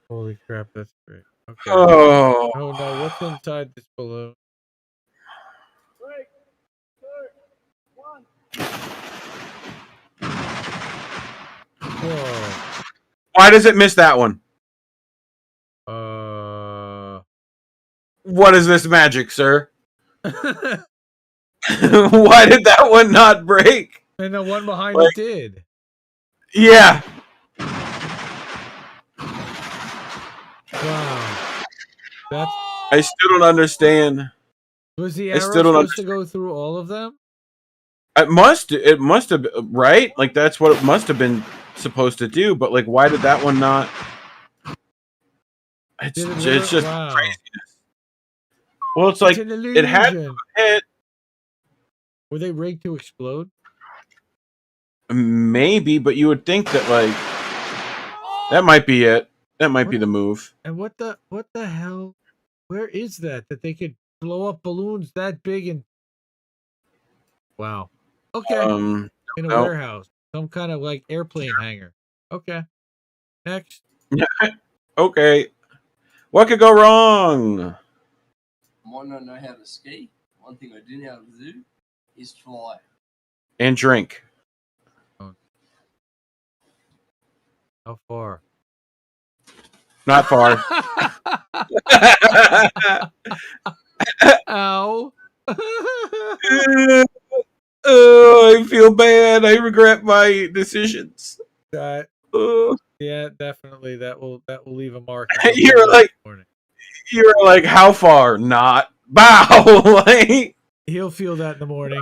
A: Holy crap, that's great. Okay.
B: Oh
A: no, what's inside this balloon? Whoa.
B: Why does it miss that one? What is this magic, sir? Why did that one not break?
A: And the one behind it did.
B: Yeah.
A: Wow. That's.
B: I still don't understand.
A: Was the arrow supposed to go through all of them?
B: It must have, right? Like that's what it must have been supposed to do. But like, why did that one not? It's
A: Did it
B: it's
A: really?
B: just
A: Wow.
B: craziness. Well, it's
A: It's
B: like
A: an
B: it had
A: illusion.
B: hit.
A: Were they rigged to explode?
B: Maybe, but you would think that like that might be it. That might be the move.
A: And what the hell? Where is that they could blow up balloons that big and wow. Okay. In a
B: No.
A: warehouse. Some kind of like airplane hangar. Okay. Next.
B: Okay. What could go wrong?
F: Might not know how to ski. One thing I do know how to do is fly.
B: And drink.
A: How far?
B: Not far.
A: Ow.
B: Oh, I feel bad. I regret my decisions.
A: That
B: Oh.
A: yeah, definitely. That will leave a mark.
B: You're like, how far? Not. Bow. Like,
A: he'll feel that in the morning.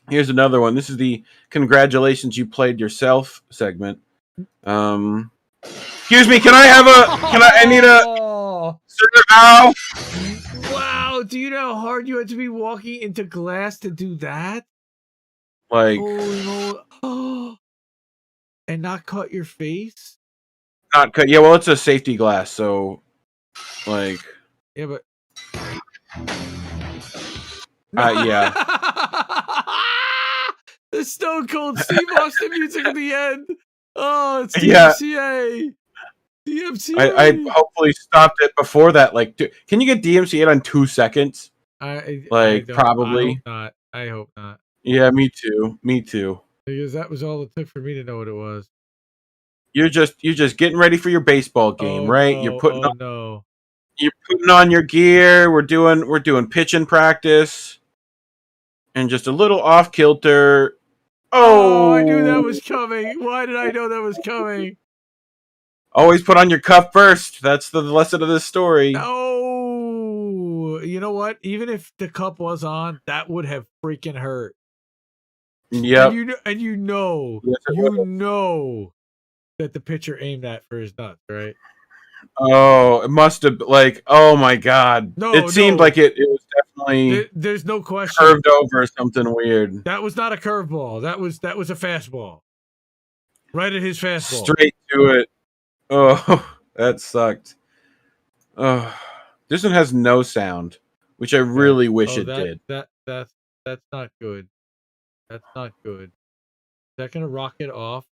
B: here's another one. This is the congratulations you played yourself segment. Excuse me, I need a Sir Ow.
A: Wow, do you know how hard you had to be walking into glass to do that?
B: Like,
A: oh, and not cut your face?
B: not cut. Yeah, well, it's a safety glass, so like,
A: Yeah, but
B: yeah.
A: The Stone Cold Steve Austin music at the end. Oh, it's
B: Yeah.
A: DMCA. DMCA.
B: I hopefully stopped it before that. Like, can you get DMCA on 2 seconds? Probably.
A: I hope not.
B: Yeah, me too. Me too.
A: Because that was all it took for me to know what it was.
B: You're just getting ready for your baseball game, right?
A: No,
B: You're putting
A: no.
B: You're putting on your gear. We're doing pitching practice, and just a little off kilter. Oh,
A: I knew that was coming. Why did I know that was coming?
B: Always put on your cuff first. That's the lesson of this story.
A: Oh, you know what? Even if the cup was on, that would have freaking hurt.
B: Yep.
A: And you know that the pitcher aimed that for his nuts, right?
B: Oh, it must have oh my god. It seemed like it was definitely
A: there's no question
B: curved over or something weird.
A: That was not a curveball. That was a fastball. Right at his fastball.
B: Straight to it. Oh, that sucked. Oh, this one has no sound, which I really wish it did.
A: That's not good. That's not good. Is that gonna rock it off?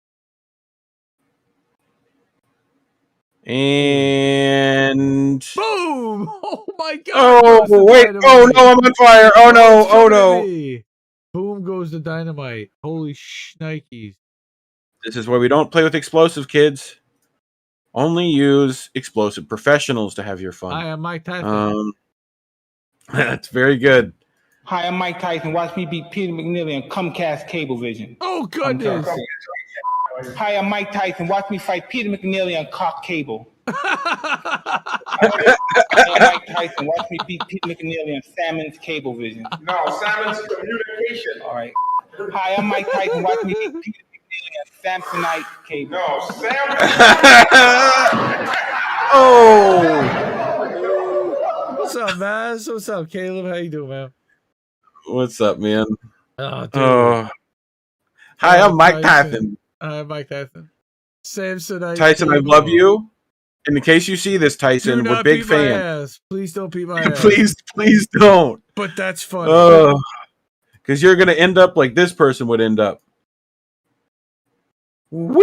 B: And
A: boom! Oh my god!
B: Oh wait! Oh no! I'm on fire! Oh no! Oh no!
A: Boom goes the dynamite! Holy shnikes!
B: This is why we don't play with explosive, kids. Only use explosive professionals to have your fun.
A: Hi, I'm Mike Tyson.
B: That's very good.
G: Hi, I'm Mike Tyson. Watch me beat Peter McNeely on Comcast Cablevision.
A: Oh goodness!
G: Hi, I'm Mike Tyson. Watch me fight Peter McNeely on Cock Cable. Hi, I'm Mike Tyson. Watch me beat Peter McNeely on Salmon's Cablevision.
H: No, Salmon's Communication.
G: All right. Hi, I'm Mike Tyson. Watch me beat Peter McNeely on Samsonite Cable.
H: No, Salmon.
B: Oh.
A: What's up, man? What's up, Caleb? How you doing, man?
B: What's up, man?
A: Oh, dude.
B: Hi, I'm Mike Tyson.
A: I'm Mike Tyson. Samsonite
B: Tyson,
A: Cable.
B: I love you. In the case you see this, Tyson, we're big fans.
A: Please don't beat my ass.
B: Please don't.
A: But that's funny.
B: Because you're gonna end up like this person would end up. Wee.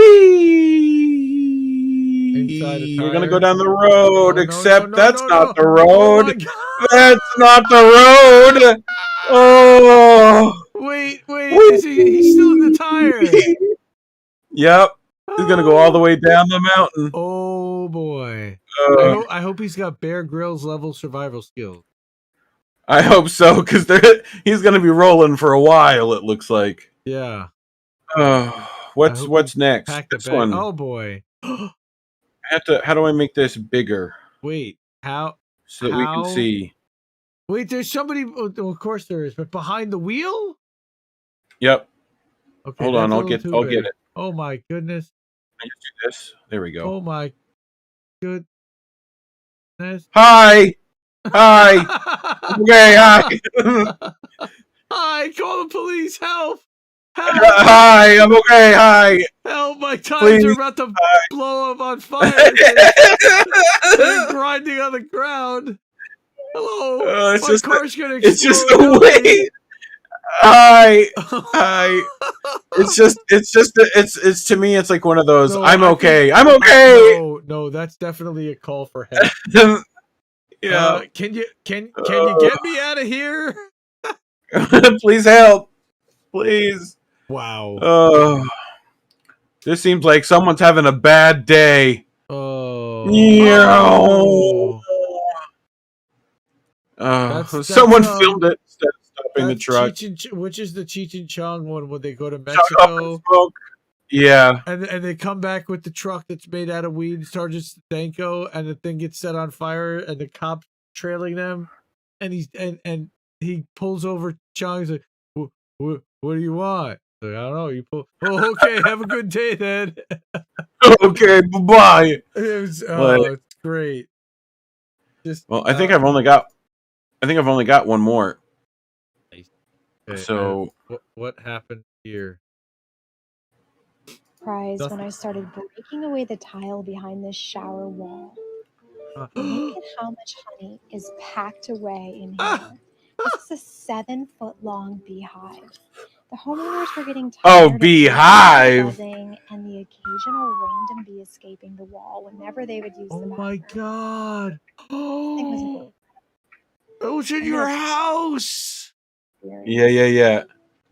B: We're gonna go down the road, except that's not the road. That's not the road. Oh.
A: Wait. He's still in the tire.
B: Yep. He's gonna go all the way down the mountain.
A: Oh boy. I hope he's got Bear Grylls level survival skills.
B: I hope so, because he's gonna be rolling for a while, it looks like.
A: Yeah.
B: What's next? This one.
A: Oh boy.
B: How do I make this bigger?
A: Wait, how?
B: So that we can see.
A: Wait, there's somebody. Well, of course there is, but behind the wheel.
B: Yep.
A: Okay.
B: Hold on, I'll get it.
A: Oh my goodness.
B: Can I just do this? There we go.
A: Oh my good. Nice.
B: Hi. Hi. Okay, hi.
A: Hi, call the police. Help. Help.
B: Hi, I'm okay. Hi.
A: Help. My tires
B: Please.
A: are about to blow up on fire. They're grinding on the ground. Hello.
B: It's
A: My
B: just
A: car's going to explode.
B: it's just the
A: Help me.
B: way. Hi. Hi. It's to me, it's like one of those,
A: No,
B: I'm
A: I
B: okay.
A: think-
B: I'm okay.
A: No, that's definitely a call for help.
B: Yeah.
A: Can you get me out of here?
B: Please help. Please.
A: Wow.
B: Oh. This seems like someone's having a bad day.
A: Oh. That's,
B: someone filmed it instead of stopping the
A: that's
B: truck.
A: which is the Cheech and Chong one when they go to
B: Shut up and
A: Mexico
B: smoke. Yeah.
A: and they come back with the truck that's made out of weed, Sergeant Stanko, and the thing gets set on fire and the cop trailing them, and he pulls over Chong. He's like, what do you want? Like, I don't know. You pull. Oh, okay. Have a good day then.
B: Okay, bye-bye.
A: It's great. Just
B: Well, I think I've only got one more.
A: okay,
B: So
A: what happened here?
D: Surprised when I started breaking away the tile behind this shower wall. Look at how much honey is packed away in here. This is a 7-foot-long beehive. The homeowners were getting tired of
B: beehive.
D: buzzing and the occasional random bee escaping the wall whenever they would use the bathroom.
A: Oh my god!
D: Thing was
A: It was in your house.
B: Yeah.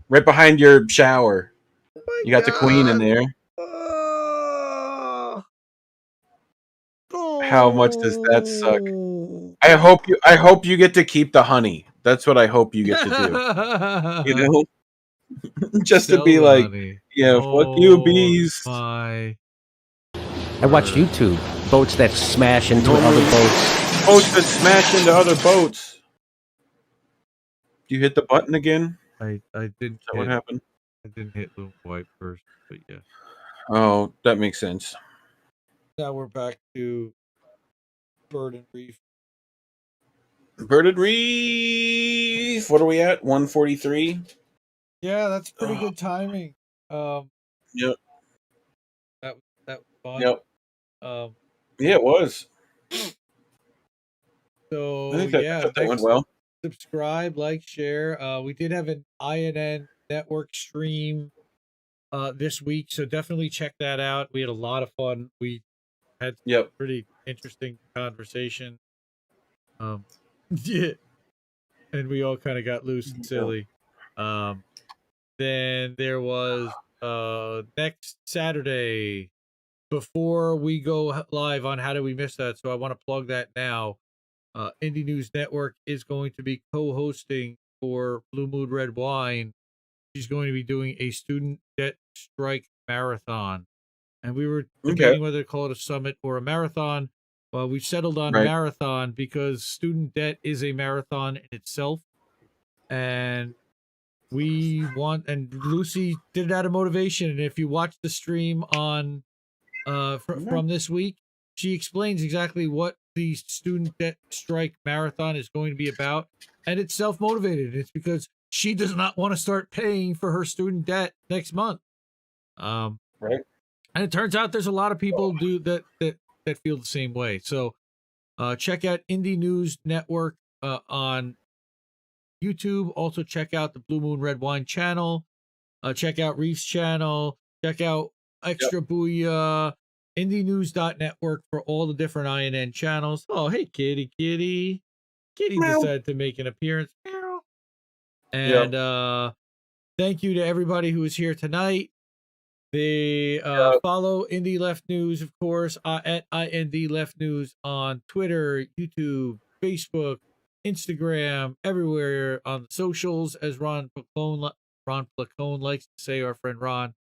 B: Right behind your shower.
A: Oh
B: You got the queen in there. How much does that suck? I hope you get to keep the honey. That's what I hope you get to do. You know? Just to be like,
A: honey.
B: yeah, fuck you, bees.
A: My.
C: I watch YouTube. Boats that smash into other boats.
B: Boats that smash into other boats. Do you hit the button again?
A: I didn't.
B: Is that what happened?
A: I didn't hit the white first, but yeah.
B: Oh, that makes sense.
A: Now we're back to Bird and Reef.
B: Bird and Reef. What are we at? 143.
A: Yeah, that's pretty good timing.
B: Yep.
A: That was fun.
B: Yep. Yeah, it was.
A: So
B: I think that went well.
A: Subscribe, like, share. We did have an INN network stream this week, so definitely check that out. We had a lot of fun. We had pretty interesting conversation. Yeah, and we all kind of got loose and silly. Then there was next Saturday, before we go live on How Did We Miss That? So I want to plug that now. Indie News Network is going to be co-hosting for Blue Moon Red Wine. She's going to be doing a student debt strike marathon. And we were debating whether to call it a summit or a marathon. Well, we've settled on marathon because student debt is a marathon in itself. And we want, and Lucy did it out of motivation. And if you watch the stream on from this week, she explains exactly what the student debt strike marathon is going to be about. And it's self-motivated. It's because she does not want to start paying for her student debt next month.
B: Right.
A: And it turns out there's a lot of people that feel the same way. So check out Indie News Network on YouTube. Also check out the Blue Moon Red Wine channel. Check out Reef's channel. Check out Extra Booyah. IndieNews.network for all the different INN channels. Oh, hey, kitty. Kitty decided to make an appearance. Meow. And thank you to everybody who was here tonight. They follow Indie Left News, of course, at IND Left News on Twitter, YouTube, Facebook, Instagram, everywhere on the socials, as Ron Placone likes to say, our friend Ron.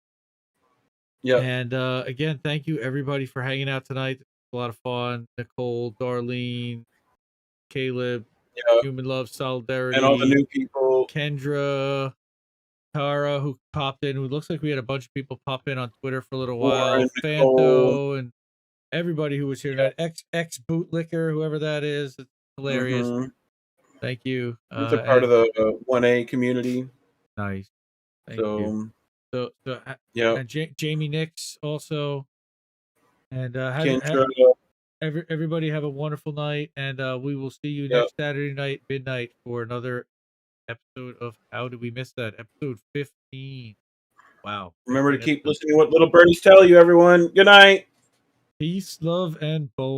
B: Yeah.
A: And again, thank you everybody for hanging out tonight. It was a lot of fun. Nicole, Darlene, Caleb, Human Love, Solidarity,
B: and all the new people.
A: Kendra, Tara, who popped in. It looks like we had a bunch of people pop in on Twitter for a little while.
B: Lauren,
A: Fanto, and everybody who was here tonight. Ex bootlicker, whoever that is. It's hilarious.
B: Mhm.
A: Thank you.
B: It's a part of the 1A community.
A: Nice. Thank you. So
B: yeah.
A: and Jamie Nix also. And
B: Kendra,
A: everybody have a wonderful night, and we will see you
B: Yep.
A: next Saturday night midnight for another episode of How Did We Miss That? Episode 15. Wow.
B: remember to
A: 15
B: keep
A: episodes.
B: listening to what little birdies tell you, everyone. Good night.
A: Peace, love, and bold.